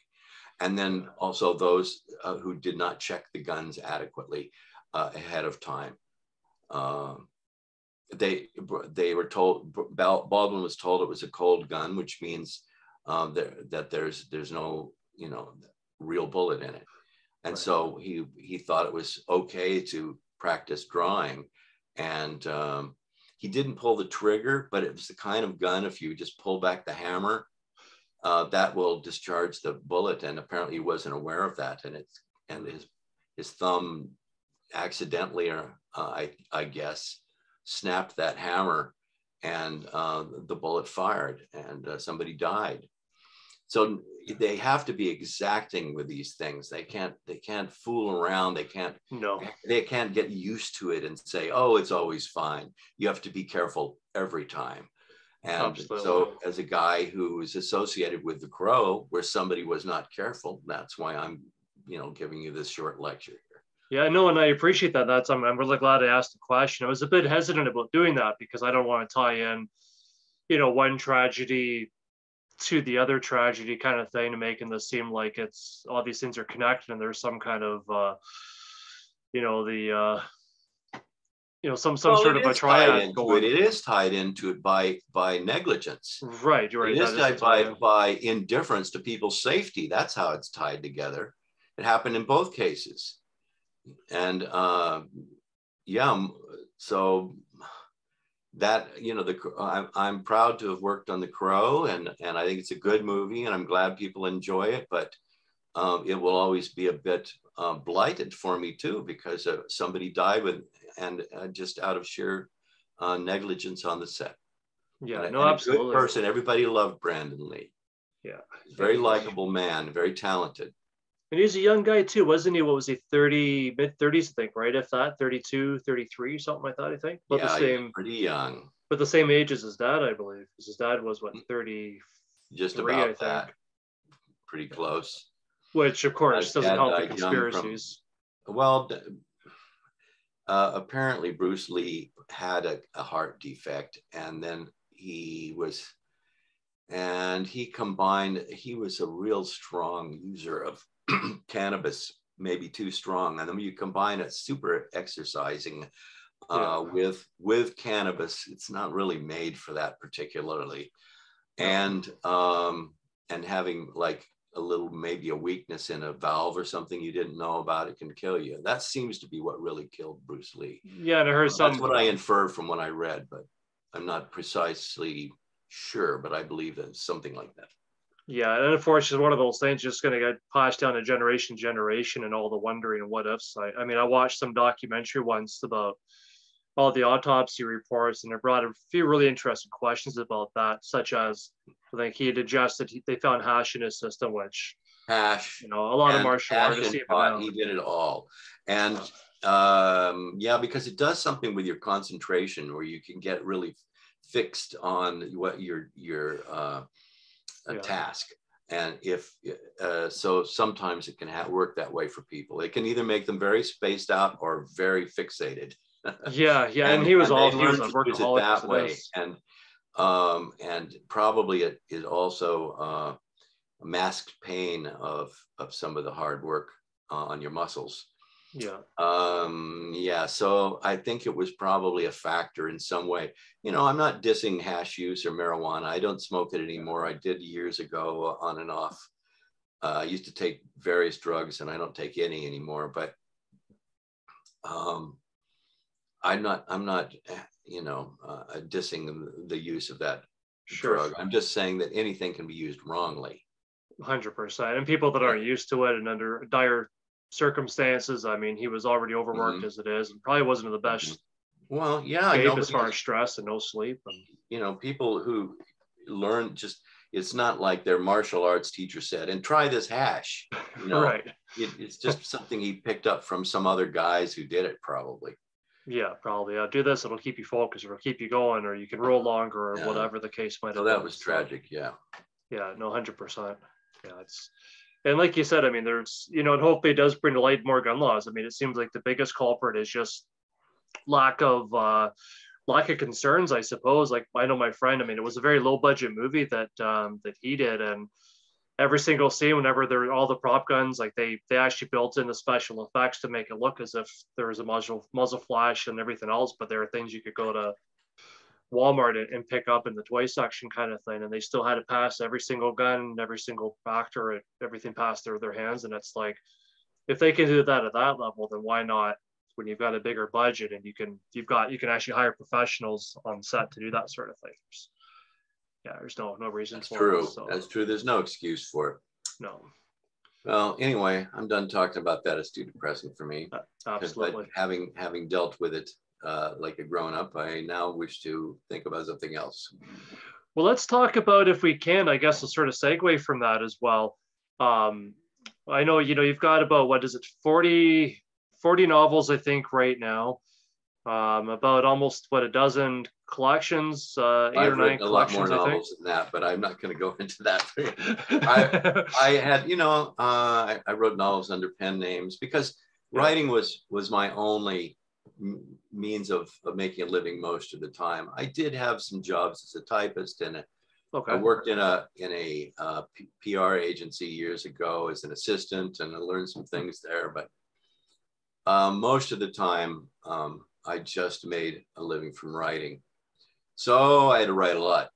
And then also those who did not check the guns adequately ahead of time. They were told, Baldwin was told it was a cold gun, which means that there's no, you know, real bullet in it. And so he thought it was okay to practice drawing, and he didn't pull the trigger, but it was the kind of gun, if you just pull back the hammer, that will discharge the bullet. And apparently he wasn't aware of that, and his thumb accidentally, or I guess, snapped that hammer, and the bullet fired, and somebody died. So they have to be exacting with these things. They can't fool around. They can't get used to it and say, oh, it's always fine. You have to be careful every time. And Absolutely. So as a guy who is associated with The Crow, where somebody was not careful, that's why I'm, you know, giving you this short lecture here. Yeah, no, and I appreciate that. I'm really glad I asked the question. I was a bit hesitant about doing that because I don't want to tie in, you know, one tragedy to the other tragedy kind of thing, to making this seem like it's all these things are connected and there's some kind of some sort of a triad going. It is tied into it by negligence. Right, you're right. It is tied by indifference to people's safety. That's how it's tied together. It happened in both cases. And so that, you know, I'm proud to have worked on The Crow, and I think it's a good movie, and I'm glad people enjoy it, but it will always be a bit blighted for me too, because somebody died just out of sheer negligence on the set. Yeah, and no, absolutely. A good person. Everybody loved Brandon Lee. Yeah, he's a very likable man, very talented. And he's a young guy too, wasn't he? What was he, mid-30s, I think, right? If that, 32, 33, something like that, I think. But pretty young. But the same age as his dad, I believe. Because his dad was, what, 30? Just about that. Pretty close. Which, of course, doesn't help the conspiracies. Apparently Bruce Lee had a heart defect, and then he was a real strong user of cannabis, maybe too strong. And then when you combine it super exercising with cannabis, it's not really made for that particularly. And having like maybe a weakness in a valve or something you didn't know about, it can kill you. That seems to be what really killed Bruce Lee. Yeah, and I heard that's what I inferred from what I read, but I'm not precisely sure, but I believe that it's something like that. Yeah, and unfortunately, one of those things just going to get passed down to generation, and all the wondering and what ifs. I mean, I watched some documentary once about all the autopsy reports, and it brought a few really interesting questions about that, such as, I think he had ingested, they found hash in his system, which, a lot of martial artists, he did it all. And because it does something with your concentration, where you can get really fixed on what your task. And so sometimes it can work that way for people. It can either make them very spaced out or very fixated. and he was a workaholic that way. And probably it is also masked pain of some of the hard work on your muscles. So I think it was probably a factor in some way. I'm not dissing hash use or marijuana. I don't smoke it anymore. I did years ago, on and off. I used to take various drugs, and I don't take any anymore, but I'm not dissing the use of that drug. I'm just saying that anything can be used wrongly. 100%. And people that aren't used to it and under dire circumstances, I mean, he was already overworked as it is, and probably wasn't in the best shape as far as stress and no sleep. And people who learn, it's not like their martial arts teacher said, and try this hash. Right. It's just something he picked up from some other guys who did it, probably. Yeah, probably. Do this, it'll keep you focused, or it'll keep you going, or you can roll longer, or whatever the case might have been. That was tragic, Yeah, no, 100%. Yeah, it's, and like you said, I mean, there's, and hopefully it does bring to light more gun laws. I mean, it seems like the biggest culprit is just lack of concerns, I suppose. Like I know my friend, I mean, it was a very low budget movie that that he did, and every single scene, whenever there all the prop guns, like they actually built in the special effects to make it look as if there was a muzzle flash and everything else, but there are things you could go to Walmart and pick up in the toy section kind of thing, and they still had to pass every single gun, every single actor, everything passed through their hands. And it's like, if they can do that at that level, then why not when you've got a bigger budget and you can actually hire professionals on set to do that sort of thing. There's no reason. That's for true. it, so. That's true. There's no excuse for it. No. Well, anyway, I'm done talking about that. It's too depressing for me. Absolutely. But having dealt with it like a grown-up, I now wish to think about something else. Well, let's talk about, if we can, I guess, a sort of segue from that as well. I know, you've got about, what is it, 40 novels, I think, right now. About almost, a dozen collections, 8 I've or 9 written a lot more collections, novels than that, but I'm not going to go into that. I had, I wrote novels under pen names because writing was my only means of making a living most of the time. I did have some jobs as a typist, and I worked in a PR agency years ago as an assistant, and I learned some things there. But most of the time, I just made a living from writing. So I had to write a lot.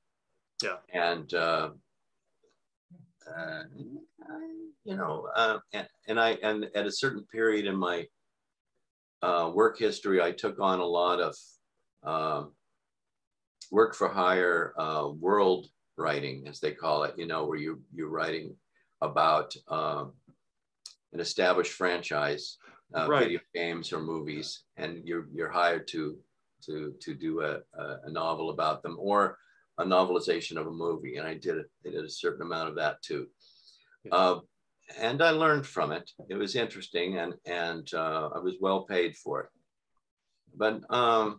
Yeah. And and at a certain period in my work history, I took on a lot of work for hire world writing, as they call it, where you're writing about an established franchise, video games or movies, and you're hired to do a novel about them, or a novelization of a movie. And I did a certain amount of that too. And I learned from it. It was interesting, and I was well paid for it. But I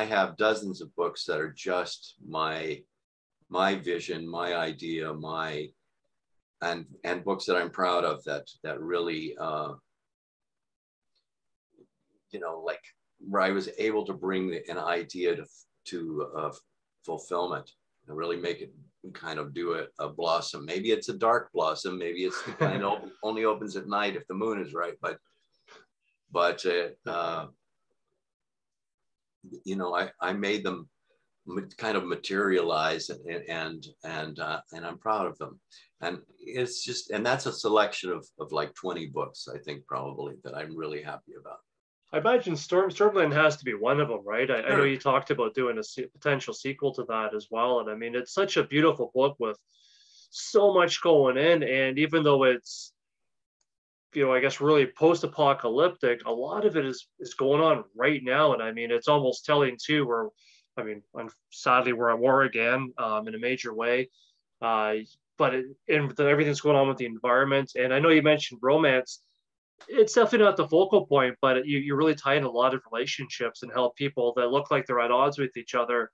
have dozens of books that are just my vision, my idea, and books that I'm proud of that really like where I was able to bring an idea to fulfillment and really make it kind of do a blossom. Maybe it's a dark blossom. Maybe it's the kind only opens at night if the moon is right. But I made them kind of materialize, and I'm proud of them. And it's just, and that's a selection of like 20 books, I think, probably, that I'm really happy about. I imagine Stormland has to be one of them, right? Sure. I know you talked about doing a potential sequel to that as well. And I mean, it's such a beautiful book with so much going in. And even though it's, I guess really post-apocalyptic, a lot of it is going on right now. And I mean, it's almost telling too, sadly, we're at war again in a major way. But everything's going on with the environment. And I know you mentioned romance. It's definitely not the focal point, but you really tie in a lot of relationships and how people that look like they're at odds with each other,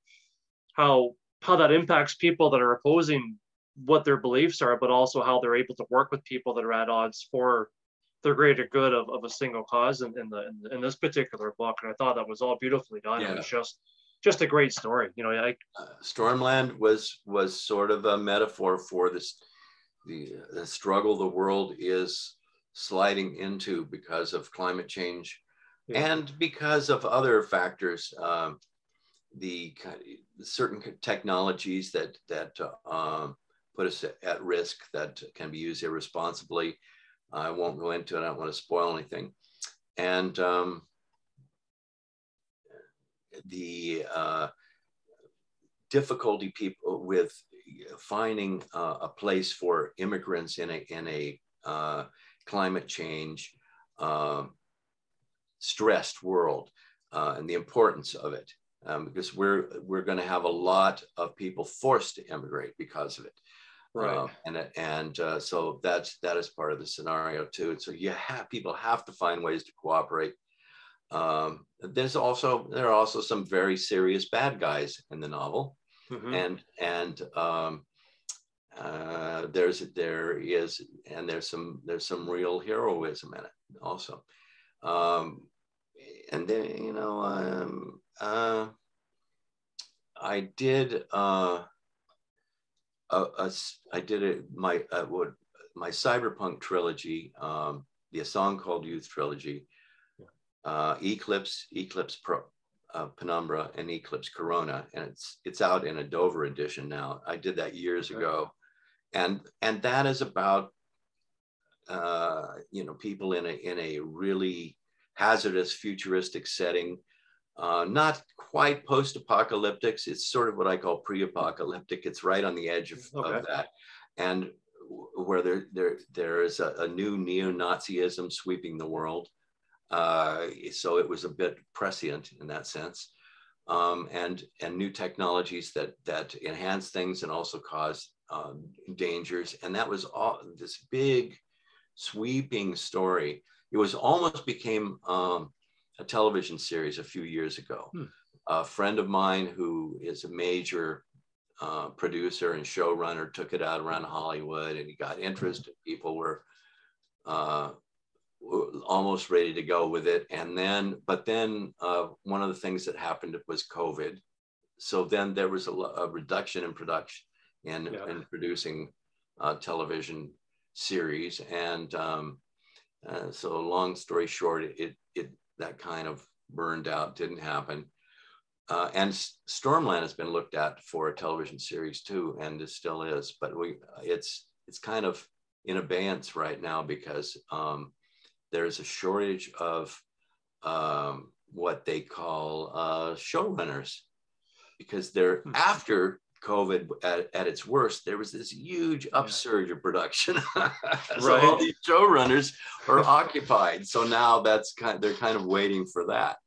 how that impacts people that are opposing what their beliefs are, but also how they're able to work with people that are at odds for the greater good of a single cause in this particular book. And I thought that was all beautifully done. Yeah. It was just a great story. Stormland was sort of a metaphor for the struggle the world is sliding into because of climate change, and because of other factors, the certain technologies that put us at risk, that can be used irresponsibly. I won't go into it. I don't want to spoil anything. And the difficulty people with finding a place for immigrants in a climate change stressed world, and the importance of it, because we're going to have a lot of people forced to immigrate because of it. Right. So that is part of the scenario too. So people have to find ways to cooperate. There are also some very serious bad guys in the novel. Mm-hmm. There's some real heroism in it also. And then I did my cyberpunk trilogy, the A Song Called Youth trilogy, Eclipse Penumbra, and Eclipse Corona, and it's out in a Dover edition now. I did that years ago, and that is about people in a really hazardous futuristic setting, not quite post-apocalyptic. It's sort of what I call pre-apocalyptic. It's right on the edge of that, and where there is a new neo-Nazism sweeping the world. So it was a bit prescient in that sense, and new technologies that enhance things and also cause dangers. And that was all this big sweeping story. It was almost became a television series a few years ago. A friend of mine who is a major producer and showrunner took it out around Hollywood, and he got interest, and people were almost ready to go with it. But then one of the things that happened was COVID. So then there was a reduction in production in producing television series. And so long story short, it that kind of burned out, didn't happen. And Stormland has been looked at for a television series too, and it still is, but it's kind of in abeyance right now because there's a shortage of what they call showrunners, because they're after COVID at its worst, there was this huge upsurge of production. So all these showrunners are occupied. So now they're kind of waiting for that.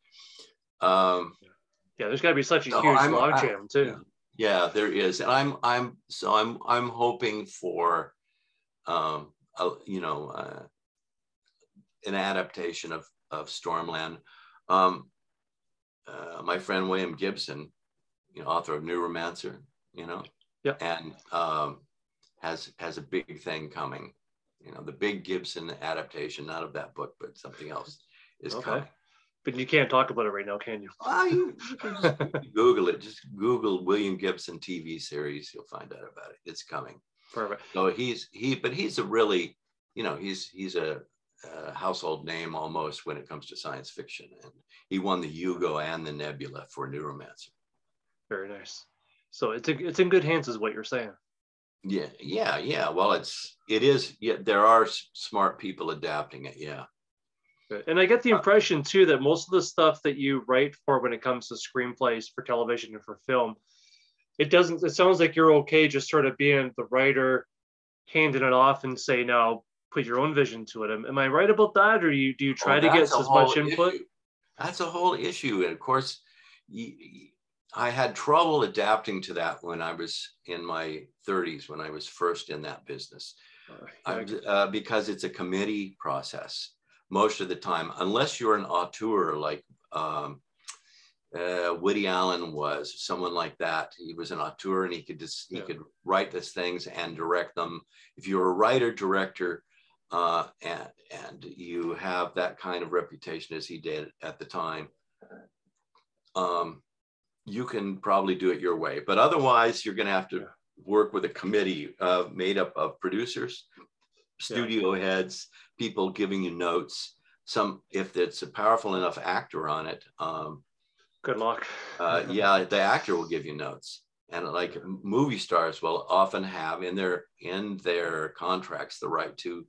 There's got to be such a huge logjam too. Yeah, there is, and I'm hoping for an adaptation of Stormland. My friend William Gibson, author of Neuromancer, and has a big thing coming. The big Gibson adaptation, not of that book, but something else is coming. But you can't talk about it right now, can you? You can just Google it. Just Google William Gibson TV series. You'll find out about it. It's coming. Perfect. So he's a really, he's a household name almost when it comes to science fiction. And he won the Hugo and the Nebula for Neuromancer. Very nice. So it's in good hands, is what you're saying. Yeah. Well, it is. Yeah, there are smart people adapting it. Yeah. And I get the impression too that most of the stuff that you write for when it comes to screenplays for television and for film, it sounds like you're okay just sort of being the writer, handing it off and say, now put your own vision to it. Am I right about that? Or do you try to get as much input? That's a whole issue. And of course, I had trouble adapting to that when I was in my 30s, when I was first in that business, because it's a committee process. Most of the time, unless you're an auteur like Woody Allen was, someone like that. He was an auteur, and he could write these things and direct them. If you're a writer director and you have that kind of reputation as he did at the time, you can probably do it your way. But otherwise, you're going to have to work with a committee made up of producers, studio heads, people giving you notes. If it's a powerful enough actor on it, good luck. The actor will give you notes. And like movie stars will often have in their contracts the right to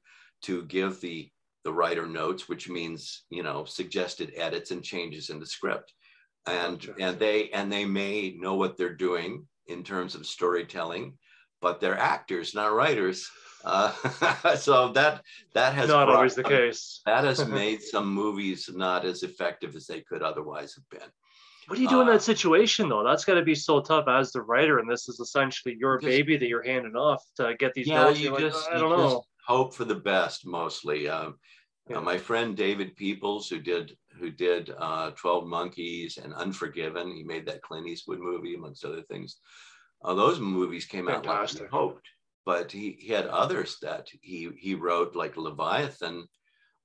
give the writer notes, which means suggested edits and changes in the script. And they may know what they're doing in terms of storytelling, but they're actors, not writers. So that has not always the case. That has made some movies not as effective as they could otherwise have been. What do you do in that situation, though? That's got to be so tough as the writer, and this is essentially your baby that you're handing off to get these notes. I don't know. Hope for the best, mostly. My friend David Peoples, who did 12 Monkeys and Unforgiven, he made that Clint Eastwood movie, amongst other things. Those movies came out like he Fantastic. hoped, but he had others that he wrote, like Leviathan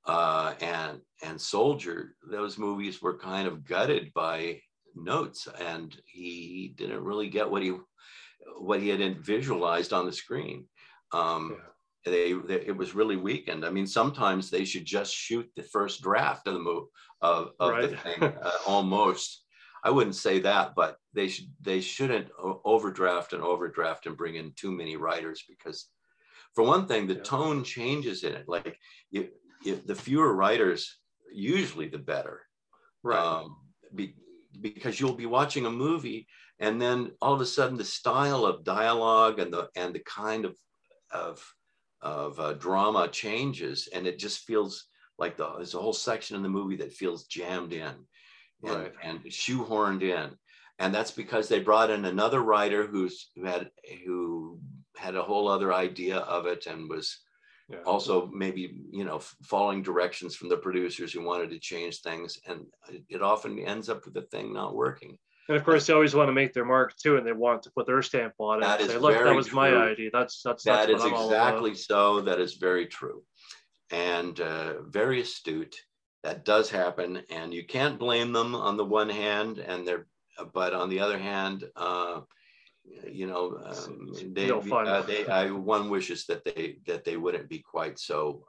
and Soldier. Those movies were kind of gutted by notes, and he didn't really get what he had visualized on the screen. It was really weakened. I mean, sometimes they should just shoot the first draft of the movie of Right. the thing, almost. I wouldn't say that, but they shouldn't overdraft and bring in too many writers, because for one thing, the tone changes in it. Like the fewer writers, usually the better. Right. Because you'll be watching a movie, and then all of a sudden the style of dialogue and the kind of drama changes, and it just feels like there's a whole section in the movie that feels jammed in and shoehorned in. And that's because they brought in another writer who had a whole other idea of it, and was also maybe, following directions from the producers who wanted to change things. And it often ends up with the thing not working. And of course, they always want to make their mark too, and they want to put their stamp on it. That and is say, look, very that was true. my idea. That's that what is I'm all exactly about. so. That is very true, and very astute. That does happen, and you can't blame them on the one hand, but on the other hand, No fun. one wishes that they wouldn't be quite so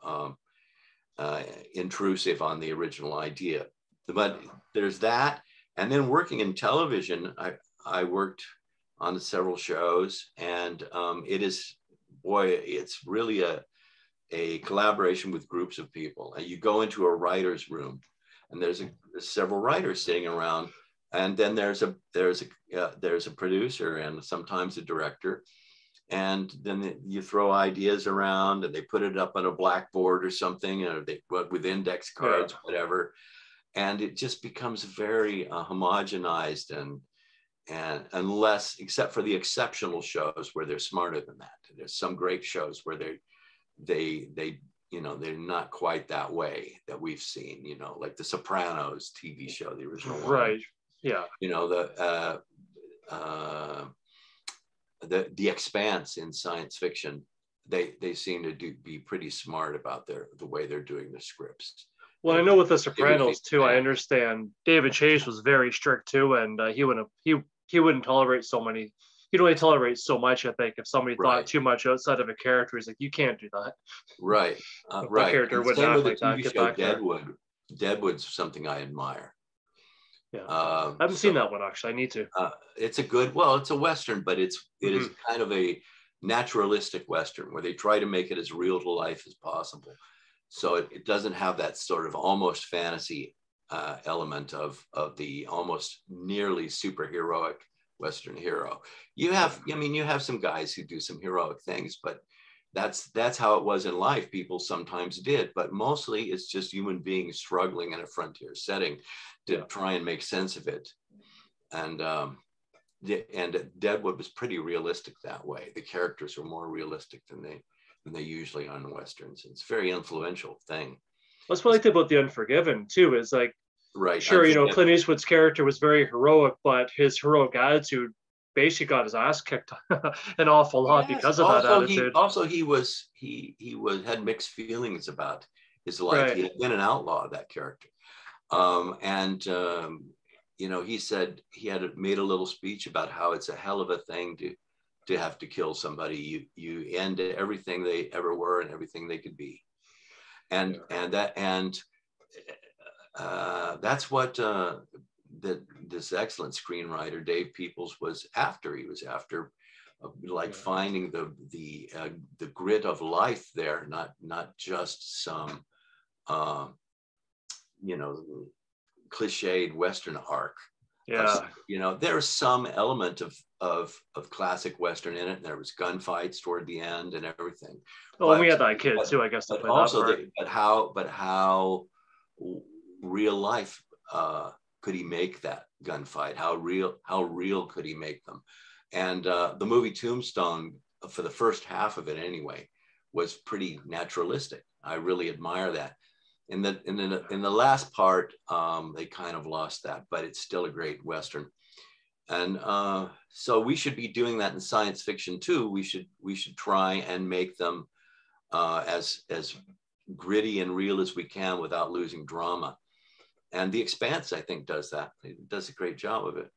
intrusive on the original idea. But there's that, and then working in television, I worked on several shows, and it's really a collaboration with groups of people. And you go into a writer's room, and there's several writers sitting around, and then there's a producer and sometimes a director, and then you throw ideas around, and they put it up on a blackboard or something, or they with index cards, whatever, and it just becomes very homogenized and unless, except for the exceptional shows where they're smarter than that. There's some great shows where they're not quite that way that we've seen, like the Sopranos TV show, the original one. Right. Yeah. The Expanse in science fiction, they seem to be pretty smart about the way they're doing the scripts. Well, I know with the Sopranos too, I understand David Chase was very strict too, and he wouldn't tolerate so many. He'd only tolerate so much, I think. If somebody thought too much outside of a character, he's like, you can't do that. Right. That character wouldn't act like that. Get back Deadwood. Deadwood's something I admire. Yeah. I haven't seen that one, actually. I need to. It's it's a Western, but it is kind of a naturalistic Western where they try to make it as real to life as possible. So it doesn't have that sort of almost fantasy element of the almost nearly superheroic Western hero. You have some guys who do some heroic things, but that's how it was in life. People sometimes did, but mostly it's just human beings struggling in a frontier setting to try and make sense of it. And Deadwood was pretty realistic that way. The characters were more realistic than they usually are in Westerns. It's a very influential thing. That's what I like about The Unforgiven too, is like, sure, Clint Eastwood's character was very heroic, but his heroic attitude basically got his ass kicked an awful lot because of that attitude. He had mixed feelings about his life. He had been an outlaw, that character. He said he had made a little speech about how it's a hell of a thing to have to kill somebody. You end everything they ever were and everything they could be. That's what this excellent screenwriter Dave Peoples was after. He was after finding the grit of life there, not just some cliched Western arc. There's some element of classic Western in it, and there was gunfights toward the end and everything. Well, we had that kid too, I guess. To play also, that part. But how real life could he make that gunfight? How real could he make them? And the movie Tombstone, for the first half of it anyway, was pretty naturalistic. I really admire that. In the last part, they kind of lost that, but it's still a great Western. And so we should be doing that in science fiction too. We should try and make them as gritty and real as we can without losing drama. And The Expanse, I think, does that. It does a great job of it.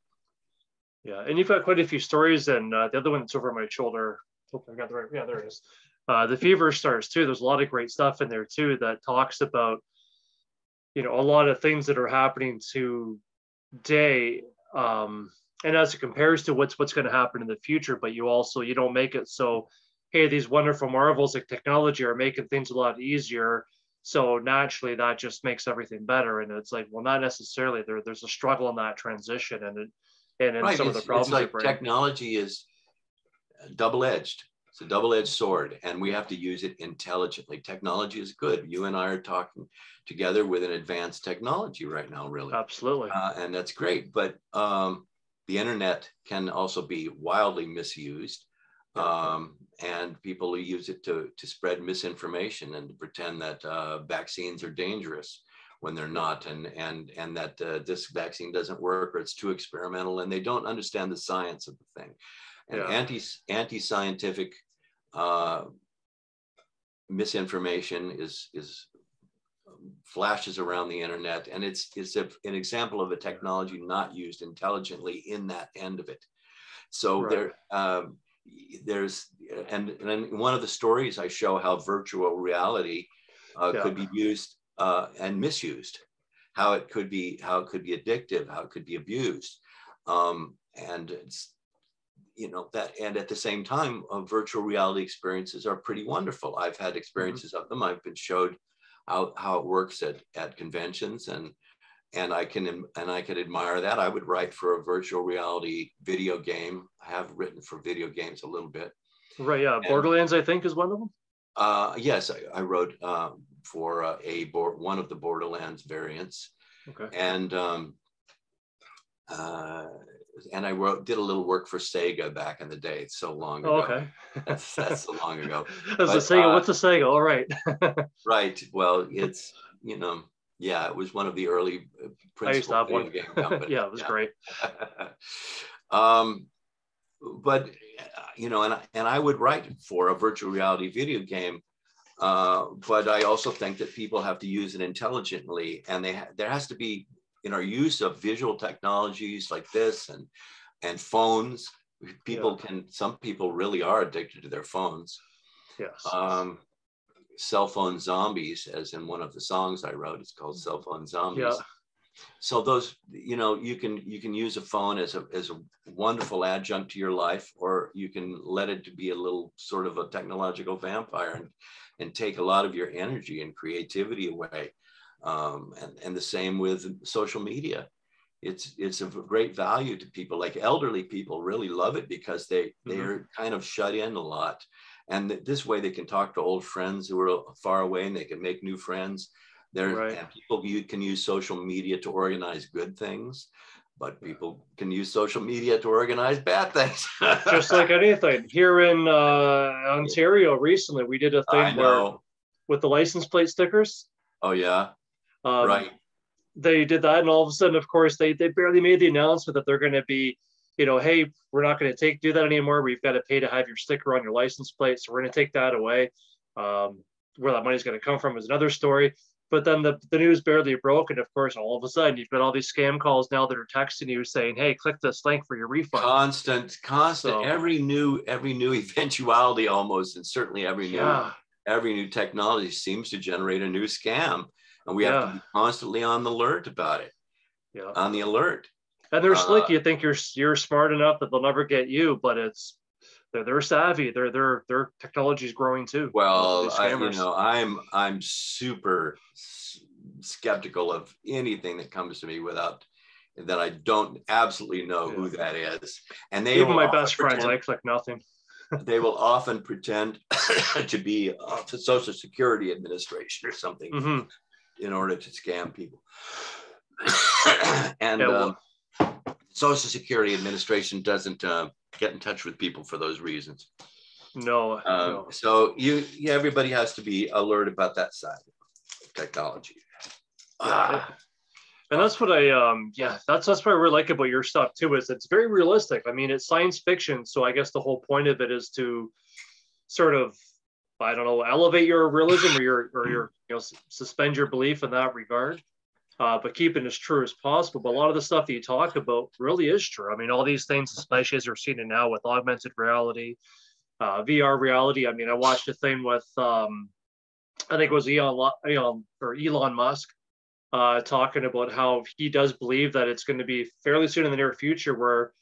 Yeah, and you've got quite a few stories, and the other one that's over my shoulder. Hope I got the right. Yeah, there it is. The Fever Stars too. There's a lot of great stuff in there too that talks about, a lot of things that are happening today, and as it compares to what's going to happen in the future. But you don't make it so, hey, these wonderful marvels like technology are making things a lot easier. So naturally, that just makes everything better. And it's like, well, not necessarily. There's a struggle in that transition, and Right. some of the problems. It's like technology is double-edged. It's a double-edged sword, and we have to use it intelligently. Technology is good. You and I are talking together with an advanced technology right now, really. Absolutely. And that's great. But the internet can also be wildly misused. And people use it to spread misinformation and to pretend that vaccines are dangerous when they're not, and that this vaccine doesn't work, or it's too experimental, and they don't understand the science of the thing. And anti-scientific misinformation is flashes around the internet, and it's an example of a technology not used intelligently in that end of it. So there's one of the stories I show how virtual reality could be used and misused, how it could be addictive, how it could be abused, and it's, that, and at the same time, virtual reality experiences are pretty wonderful. I've had experiences of them. I've been showed how it works at conventions, and I can admire that. I would write for a virtual reality video game. I have written for video games a little bit. Right. Yeah. Borderlands, I think, is one of them. Yes, I wrote for one of the Borderlands variants. Okay. And I did a little work for Sega back in the day. It's so long ago. Okay. That's so long ago. That's a Sega. What's a Sega? All right. Right. Well, it's, yeah, it was one of the early principal video game companies. Yeah, it was great. But, and I would write for a virtual reality video game. But I also think that people have to use it intelligently, and there has to be, use of visual technologies like this and phones. Some people really are addicted to their phones. Yes. Cell phone zombies, as in one of the songs I wrote, it's called Cell Phone Zombies. Yeah. So those, you can use a phone as a wonderful adjunct to your life, or you can let it to be a little sort of a technological vampire and take a lot of your energy and creativity away. And the same with social media. It's of great value to people. Like elderly people really love it because they're kind of shut in a lot. And this way they can talk to old friends who are far away, and they can make new friends. And people can use social media to organize good things, but people can use social media to organize bad things. Just like anything. Here in Ontario recently, we did a thing with the license plate stickers. Oh, yeah. Right. They did that, and all of a sudden, of course, they barely made the announcement that they're going to be, hey, we're not going to do that anymore. We've got to pay to have your sticker on your license plate, so we're going to take that away. Where that money's going to come from is another story. But then the news barely broke, and of course, all of a sudden, you've got all these scam calls now that are texting you saying, "Hey, click this link for your refund." Constant. So, every new eventuality almost, and certainly every new technology seems to generate a new scam, and we have to be constantly on the alert about it. Yeah, on the alert. And they're slick. You think you're smart enough that they'll never get you, but they're savvy. Their technology is growing too. Well, I'm super skeptical of anything that comes to me that I don't absolutely know who that is. And even my best friends, I click nothing. They will often pretend to be the Social Security Administration or something in order to scam people. And Social Security Administration doesn't get in touch with people for those reasons. No. So everybody has to be alert about that side of technology. And that's what that's what I really like about your stuff too, is it's very realistic. I mean, it's science fiction, so I guess the whole point of it is to sort of, I don't know, elevate your realism or your suspend your belief in that regard, but keep it as true as possible. But a lot of the stuff that you talk about really is true. I mean, all these things, especially as we're seeing it now with augmented reality, VR reality. I mean, I watched a thing with I think it was Elon Musk, talking about how he does believe that it's going to be fairly soon in the near future where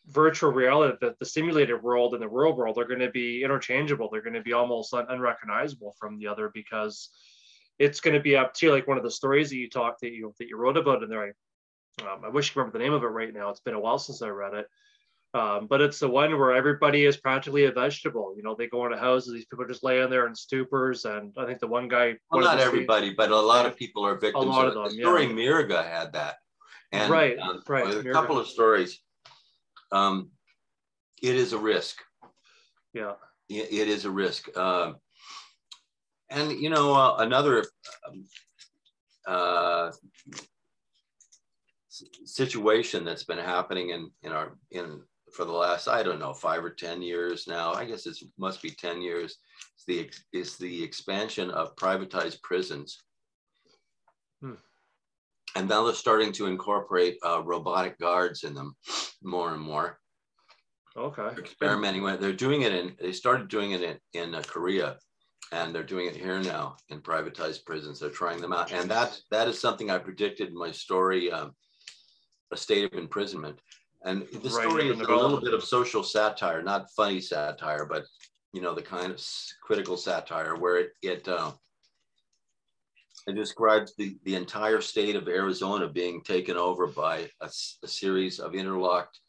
virtual reality, the simulated world and the real world are going to be interchangeable. They're going to be almost unrecognizable from the other, because it's going to be up to, like one of the stories that you wrote about in there. I wish I remember the name of it right now. It's been a while since I read it. But it's the one where everybody is practically a vegetable. They go into houses, these people are just laying there in stupors. And I think the one guy, well, not everybody, but a lot of people are victims. A lot of them, the story Mirga had that. And right. A couple of stories. It is a risk. Yeah. It is a risk. And another situation that's been happening in for the last, I don't know, 5 or 10 years now. I guess it must be 10 years. Is the expansion of privatized prisons. And now they're starting to incorporate robotic guards in them more and more. Okay. They're experimenting with. They started doing it in Korea, and they're doing it here now in privatized prisons. They're trying them out, and that is something I predicted in my story, A State of Imprisonment. And the story is a little bit of social satire, not funny satire, but the kind of critical satire where it describes the entire state of Arizona being taken over by a series of interlocked,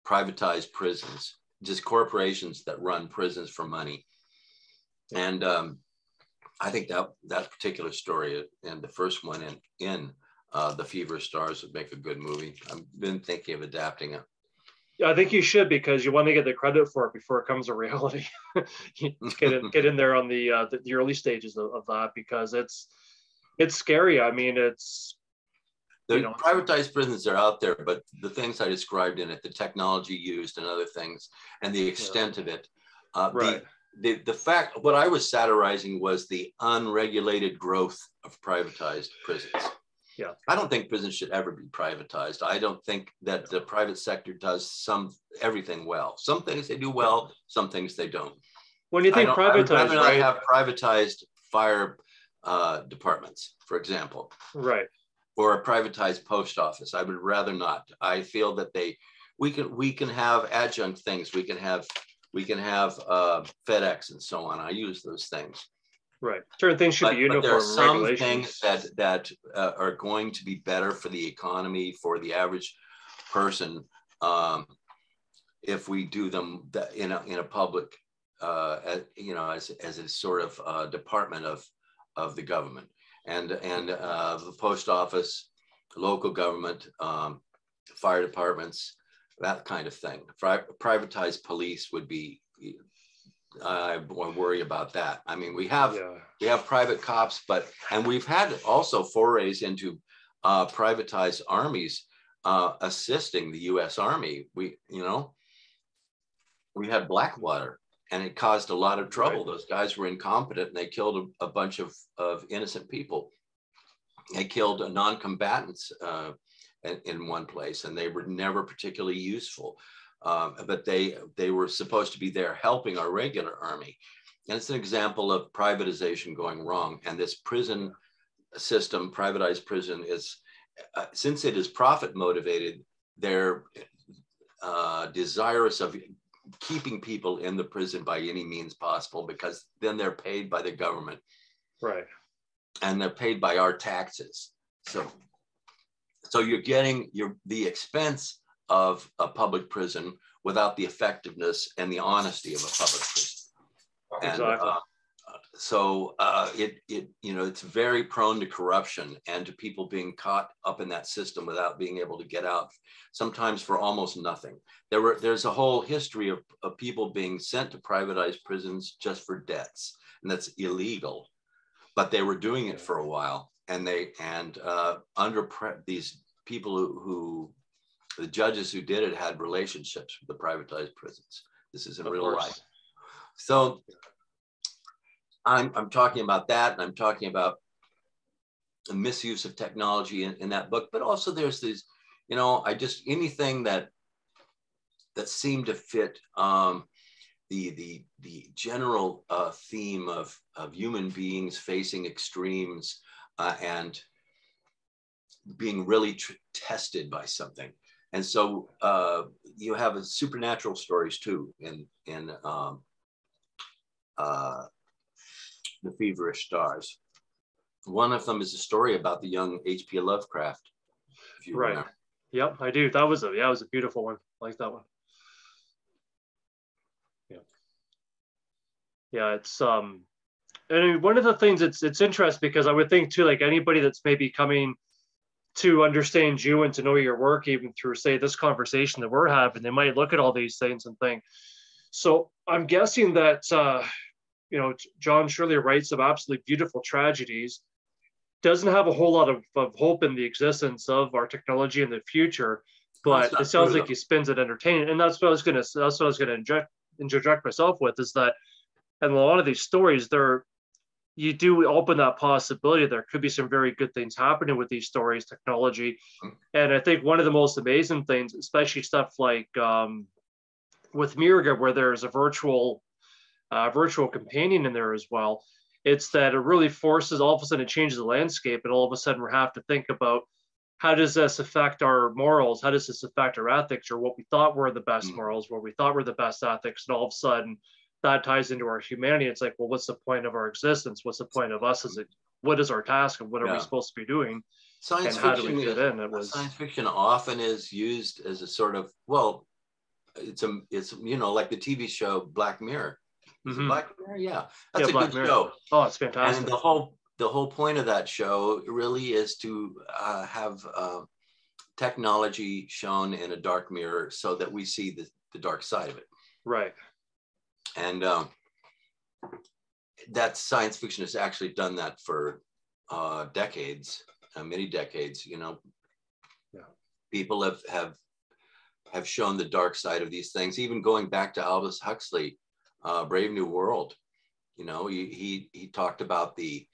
privatized prisons, just corporations that run prisons for money. And I think that particular story and the first one in The Fever Stars would make a good movie. I've been thinking of adapting it. Yeah, I think you should, because you want to get the credit for it before it comes a reality. get in there on the early stages of that, because it's scary. I mean, the privatized prisons are out there, but the things I described in it, the technology used and other things, and the extent of it, the fact, what I was satirizing was the unregulated growth of privatized prisons. Yeah, I don't think prisons should ever be privatized. I don't think that the private sector does everything well. Some things they do well, some things they don't. When you think privatized, I would rather not have privatized fire departments, for example. Right. Or a privatized post office. I would rather not. I feel that we can have adjunct things. We can have FedEx and so on. I use those things. Right. Certain things should be uniform. But there are some things that are going to be better for the economy, for the average person, if we do them in a public, as a sort of department of the government, and the post office, local government, fire departments, that kind of thing. Privatized police would be. I worry about that. I mean, we have private cops, and we've had also forays into privatized armies assisting the U.S. Army. We had Blackwater, and it caused a lot of trouble. Right. Those guys were incompetent, and they killed a bunch of innocent people. They killed non-combatants in one place, and they were never particularly useful. But they were supposed to be there helping our regular army. And it's an example of privatization going wrong. And this prison system, privatized prison, is, since it is profit motivated, they're desirous of keeping people in the prison by any means possible, because then they're paid by the government. Right. And they're paid by our taxes. So you're getting the expense of a public prison without the effectiveness and the honesty of a public prison. Exactly. And it's very prone to corruption and to people being caught up in that system without being able to get out, sometimes for almost nothing. There's a whole history of people being sent to privatized prisons just for debts, and that's illegal. But they were doing it for a while, these people who the judges who did it had relationships with the privatized prisons. This is in real life. So I'm talking about that, and I'm talking about the misuse of technology in that book, but also there's these, anything that seemed to fit the general theme of human beings facing extremes and being really tested by something. And so you have supernatural stories too in The Feverish Stars. One of them is a story about the young H.P. Lovecraft, if you remember. Yep, I do. That was a beautiful one. I like that one. Yeah, it's and one of the things it's interesting because I would think too, like anybody that's maybe coming to understand you and to know your work, even through say this conversation that we're having, they might look at all these things and think. So I'm guessing that John Shirley writes some absolutely beautiful tragedies, doesn't have a whole lot of hope in the existence of our technology in the future, but it sounds like he spins it entertaining. And that's what I was gonna interject myself with, is that in a lot of these stories, you do open that possibility there could be some very good things happening with these stories, technology. And I think one of the most amazing things, especially stuff like with Mirga, where there's a virtual companion in there as well, it's that it really forces, all of a sudden it changes the landscape, and all of a sudden we have to think about, how does this affect our morals? How does this affect our ethics, or what we thought were the best morals, what we thought were the best ethics, and all of a sudden that ties into our humanity. It's like, well, what's the point of our existence? What's the point of us? What is our task, and what are we supposed to be doing? Science and how do we fit in? Science fiction often is used as a sort of, well, it's like the TV show Black Mirror. Is it Black Mirror? Yeah, that's a good show. Oh, it's fantastic. And the whole point of that show really is to have technology shown in a dark mirror so that we see the dark side of it. Right. And that science fiction has actually done that for decades, many decades. People have shown the dark side of these things, even going back to Aldous Huxley. Brave New World, he talked about the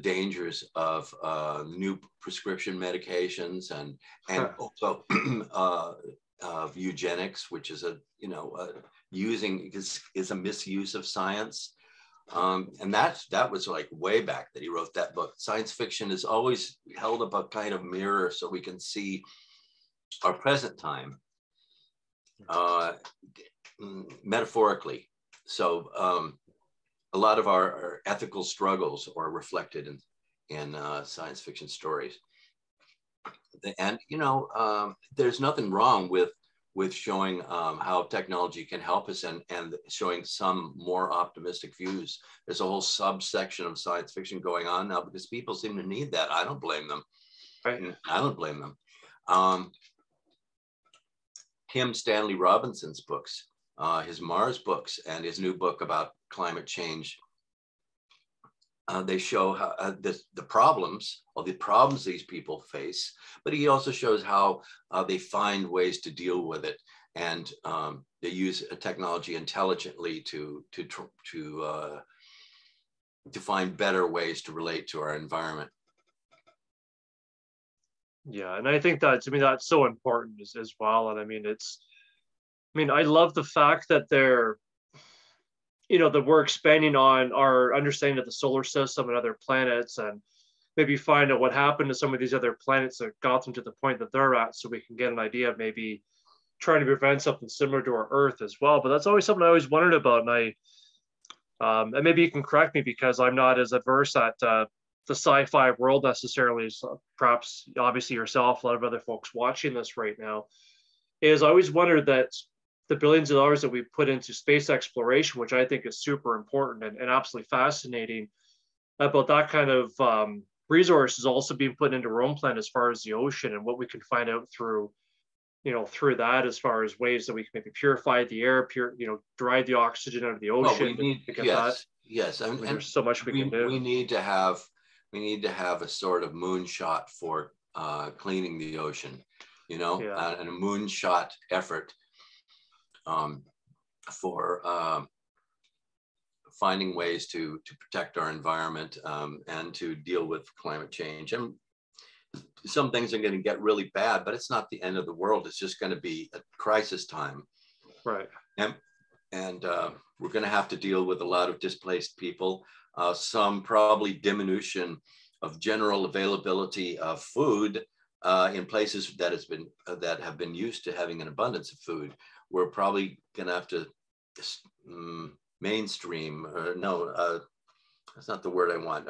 dangers of new prescription medications and also of eugenics, which is is a misuse of science, and that was like way back that he wrote that book. Science fiction has always held up a kind of mirror so we can see our present time. Metaphorically. So a lot of our ethical struggles are reflected in science fiction stories. And, there's nothing wrong with showing how technology can help us and showing some more optimistic views. There's a whole subsection of science fiction going on now because people seem to need that. I don't blame them. Right. I don't blame them. Kim Stanley Robinson's books, his Mars books and his new book about climate change, they show how the problems these people face, but he also shows how they find ways to deal with it, and they use technology intelligently to find better ways to relate to our environment. Yeah, and I think that, to me, that's so important as well. And I love the fact that that we're expanding on our understanding of the solar system and other planets, and maybe find out what happened to some of these other planets that got them to the point that they're at, so we can get an idea of maybe trying to prevent something similar to our Earth as well. But that's always something I always wondered about, and and maybe you can correct me because I'm not as adverse at the sci-fi world necessarily as perhaps obviously yourself, a lot of other folks watching this right now. Is I always wondered that the billions of dollars that we put into space exploration, which I think is super important and absolutely fascinating, about that kind of resources also being put into our own planet as far as the ocean, and what we can find out through that, as far as ways that we can maybe purify the air, dry the oxygen out of the ocean. Well, yes. And there's so much we can do. We need to have we need to have a sort of moonshot for cleaning the ocean, you know, and a moonshot effort for finding ways to protect our environment and to deal with climate change. And some things are going to get really bad, but it's not the end of the world. It's just going to be a crisis time. Right. And we're going to have to deal with a lot of displaced people, some probably diminution of general availability of food in places that have been used to having an abundance of food. We're probably going to have to mainstream, that's not the word I want.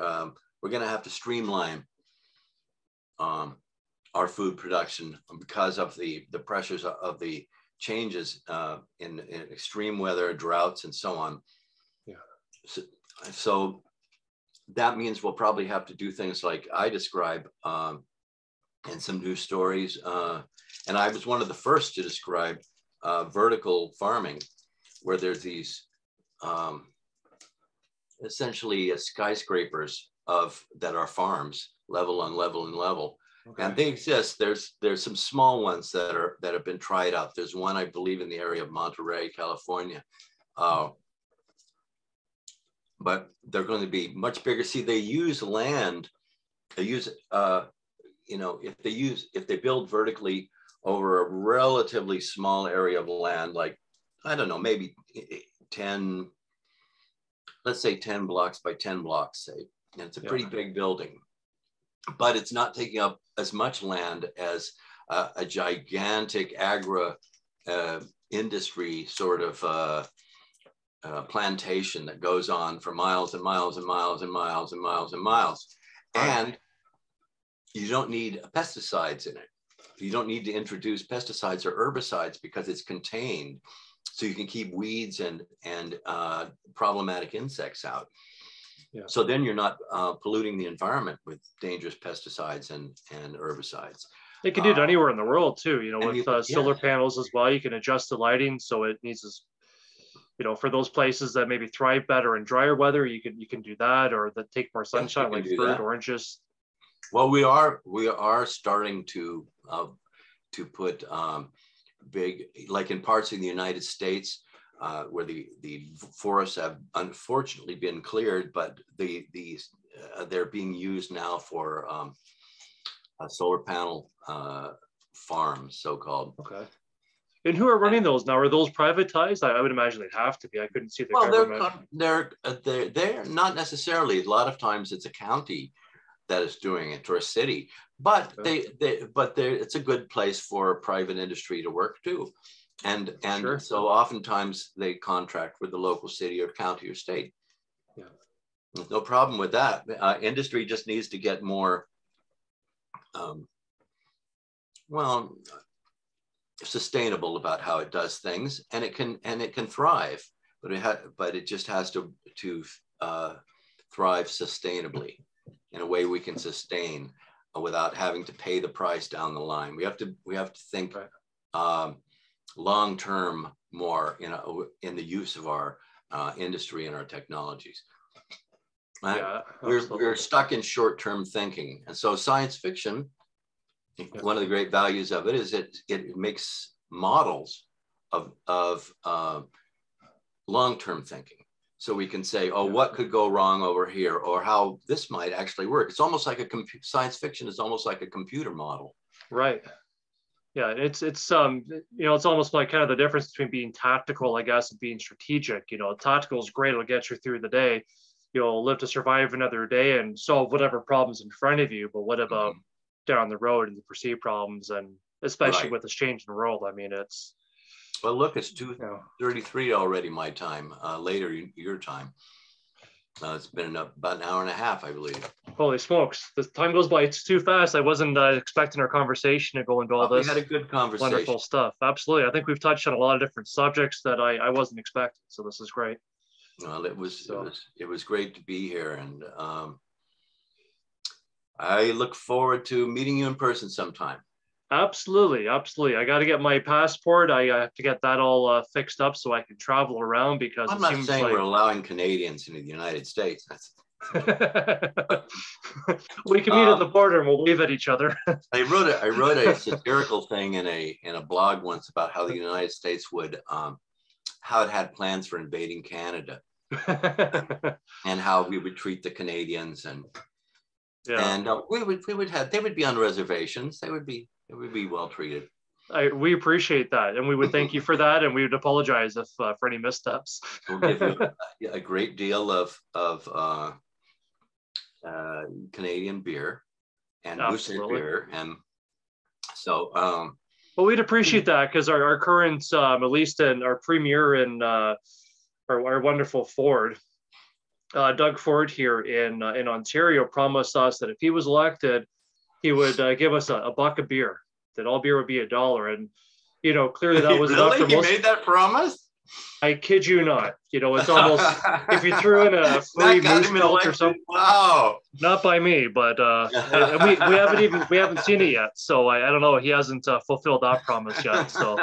We're going to have to streamline our food production because of the pressures of the changes in extreme weather, droughts, and so on. Yeah. So that means we'll probably have to do things like I describe in some news stories. And I was one of the first to describe vertical farming, where there's these essentially skyscrapers that are farms, level on level and level. Okay. And they exist. There's some small ones that have been tried out. There's one, I believe, in the area of Monterey, California. But they're going to be much bigger. See, they use land. They use, if they build vertically over a relatively small area of land, like, I don't know, maybe 10, let's say 10 blocks by 10 blocks, say. And it's a pretty big building, but it's not taking up as much land as a gigantic agri industry sort of plantation that goes on for miles and miles and miles and miles and miles and miles. And you don't need pesticides in it. You don't need to introduce pesticides or herbicides because it's contained, so you can keep weeds and problematic insects out. Yeah. So then you're not polluting the environment with dangerous pesticides and herbicides. They can do it anywhere in the world too, you know, with solar panels as well. You can adjust the lighting so it needs, you know, for those places that maybe thrive better in drier weather, you can do that, or that take more sunshine, like fruit, oranges. Well, we are starting to put big, like in parts of the United States, where the forests have unfortunately been cleared, but they're being used now for solar panel farms, so-called. Okay. And who are running those now? Are those privatized? I would imagine they'd have to be. I couldn't see the government. They're not necessarily. A lot of times it's a county that is doing it, or a city, but it's a good place for private industry to work too. And sure. So oftentimes they contract with the local city or county or state. Yeah. There's no problem with that. Industry just needs to get more, sustainable about how it does things, and it can thrive, but it just has to thrive sustainably in a way we can sustain without having to pay the price down the line. We have to think long term more in the use of our industry and our technologies. We're stuck in short term thinking, and so science fiction, one of the great values of it is it makes models of long term thinking. So we can say, what could go wrong over here, or how this might actually work. It's almost like science fiction is almost like a computer model. Right. Yeah, it's it's almost like kind of the difference between being tactical, I guess, and being strategic. You know, tactical is great; it'll get you through the day. You'll live to survive another day and solve whatever problems in front of you. But what about down the road and the perceived problems, and especially with this change in the world? I mean, it's. Well, look, it's 2:33 already. My time, later your time. It's been about an hour and a half, I believe. Holy smokes! The time goes by too fast. I wasn't expecting our conversation to go into all this. We had a good conversation. Wonderful stuff. Absolutely. I think we've touched on a lot of different subjects that I wasn't expecting. So this is great. Well, it was great to be here, and I look forward to meeting you in person sometime. Absolutely. I got to get my passport. I have to get that all fixed up so I can travel around, because I'm not saying we're allowing Canadians into the United States. We can meet at the border and we'll wave at each other. I wrote a satirical thing in a blog once about how the United States would how it had plans for invading Canada and how we would treat the Canadians and we would have, they would be on reservations. They would be well treated. We appreciate that, and we would thank you for that, and we would apologize if for any missteps. We'll give you a great deal of Canadian beer and Moosehead beer, and so. Well, we'd appreciate that because our current, at least in our premier in our wonderful Ford, Doug Ford here in Ontario, promised us that if he was elected, he would give us a buck of beer. That all beer would be $1, and clearly that was really? enough for most. He made that promise? I kid you not. It's almost if you threw in a free moose milk or something. Wow! Not by me, but we haven't seen it yet, so I don't know. He hasn't fulfilled that promise yet. So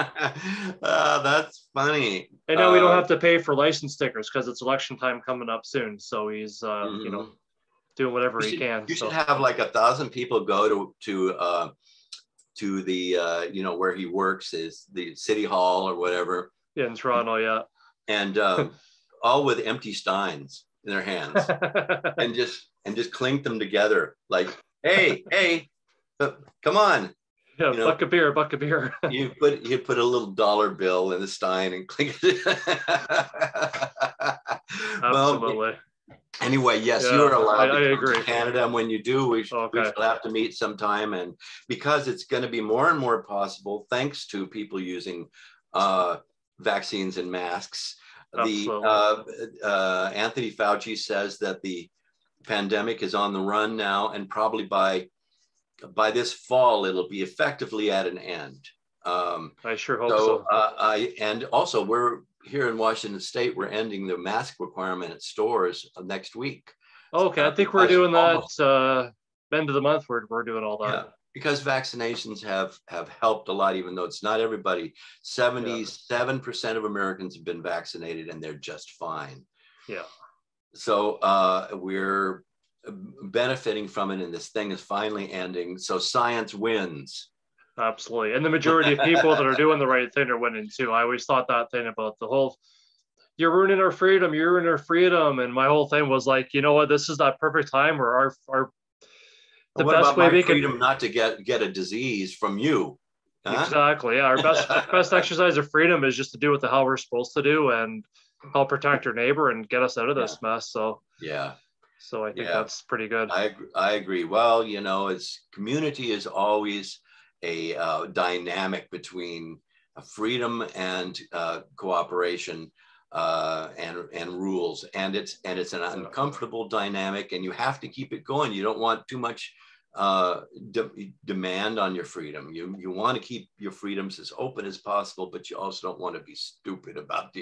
that's funny. And now we don't have to pay for license stickers because it's election time coming up soon. So he's doing whatever he can. You should have like 1,000 people go to the where he works, is the city hall or whatever. Yeah, in Toronto, yeah. And all with empty steins in their hands, and just clink them together like, hey, come on. Yeah, buck of beer. you put a little dollar bill in the stein and clink it. Absolutely. Well, anyway, yes, you are allowed to come to Canada, and when you do, we shall have to meet sometime. And because it's going to be more and more possible, thanks to people using vaccines and masks. Anthony Fauci says that the pandemic is on the run now, and probably by this fall it'll be effectively at an end. I sure hope so. And also, we're here in Washington State, we're ending the mask requirement at stores next week. Okay, I think we're doing that end of the month. We're doing all that. Yeah, because vaccinations have helped a lot, even though it's not everybody. 77% of Americans have been vaccinated, and they're just fine. Yeah. So we're benefiting from it, and this thing is finally ending. So science wins. Absolutely. And the majority of people that are doing the right thing are winning too. I always thought that thing about the whole, you're ruining our freedom. And my whole thing was like, you know what, this is that perfect time where the best way we can freedom not to get a disease from you. Huh? Exactly. Yeah. Our best exercise of freedom is just to do what the hell we're supposed to do and help protect our neighbor and get us out of this mess. So so I think that's pretty good. I agree. Well, community is always a dynamic between freedom and cooperation and rules, and it's an uncomfortable dynamic, and you have to keep it going. You don't want too much demand on your freedom. You want to keep your freedoms as open as possible, but you also don't want to be stupid about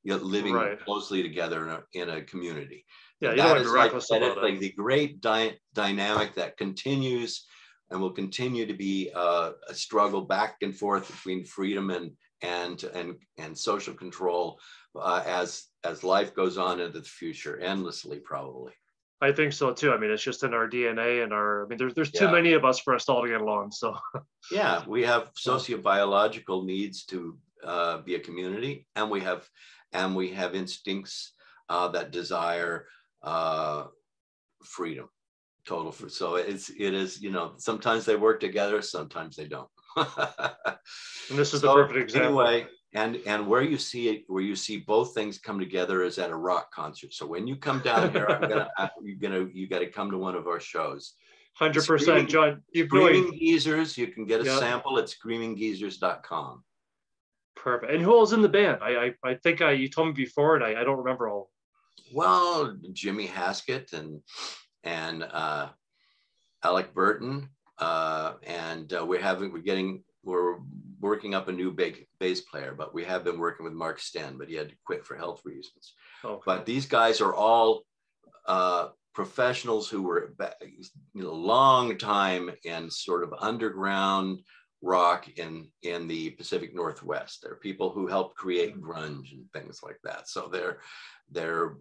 living closely together in a community. Yeah, you don't want to be reckless about it. The great dynamic that continues and will continue to be a struggle back and forth between freedom and social control as life goes on into the future, endlessly, probably. I think so too. I mean, it's just in our DNA and there's too many of us for us all to get along. So yeah, we have sociobiological needs to be a community, and we have instincts that desire freedom. Total for so it is sometimes they work together, sometimes they don't. And this is the perfect example. Anyway, and where you see both things come together is at a rock concert. So when you come down here, you got to come to one of our shows. 100%, John. Screaming Geezers. You can get a sample at screaminggeezers.com. Perfect. And who else in the band? I think you told me before, and I don't remember all. Well, Jimmy Haskett and Alec Burton, and we're working up a new bass player, but we have been working with Mark Sten, but he had to quit for health reasons. Okay. But these guys are all professionals who were long time in sort of underground rock in the Pacific Northwest. They're people who helped create grunge and things like that. So they're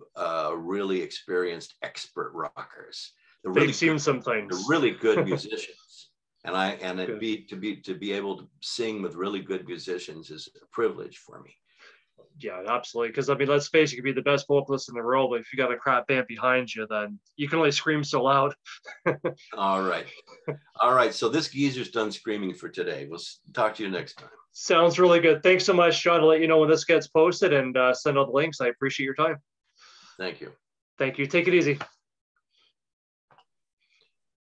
really experienced expert rockers. They've seen some things. They're really good musicians, to be able to sing with really good musicians is a privilege for me. Yeah, absolutely. Because I mean, let's face it, you could be the best vocalist in the world, but if you got a crap band behind you, then you can only scream so loud. All right. So this geezer's done screaming for today. We'll talk to you next time. Sounds really good. Thanks so much, John. I'll let you know when this gets posted and send out the links. I appreciate your time. Thank you. Thank you. Take it easy.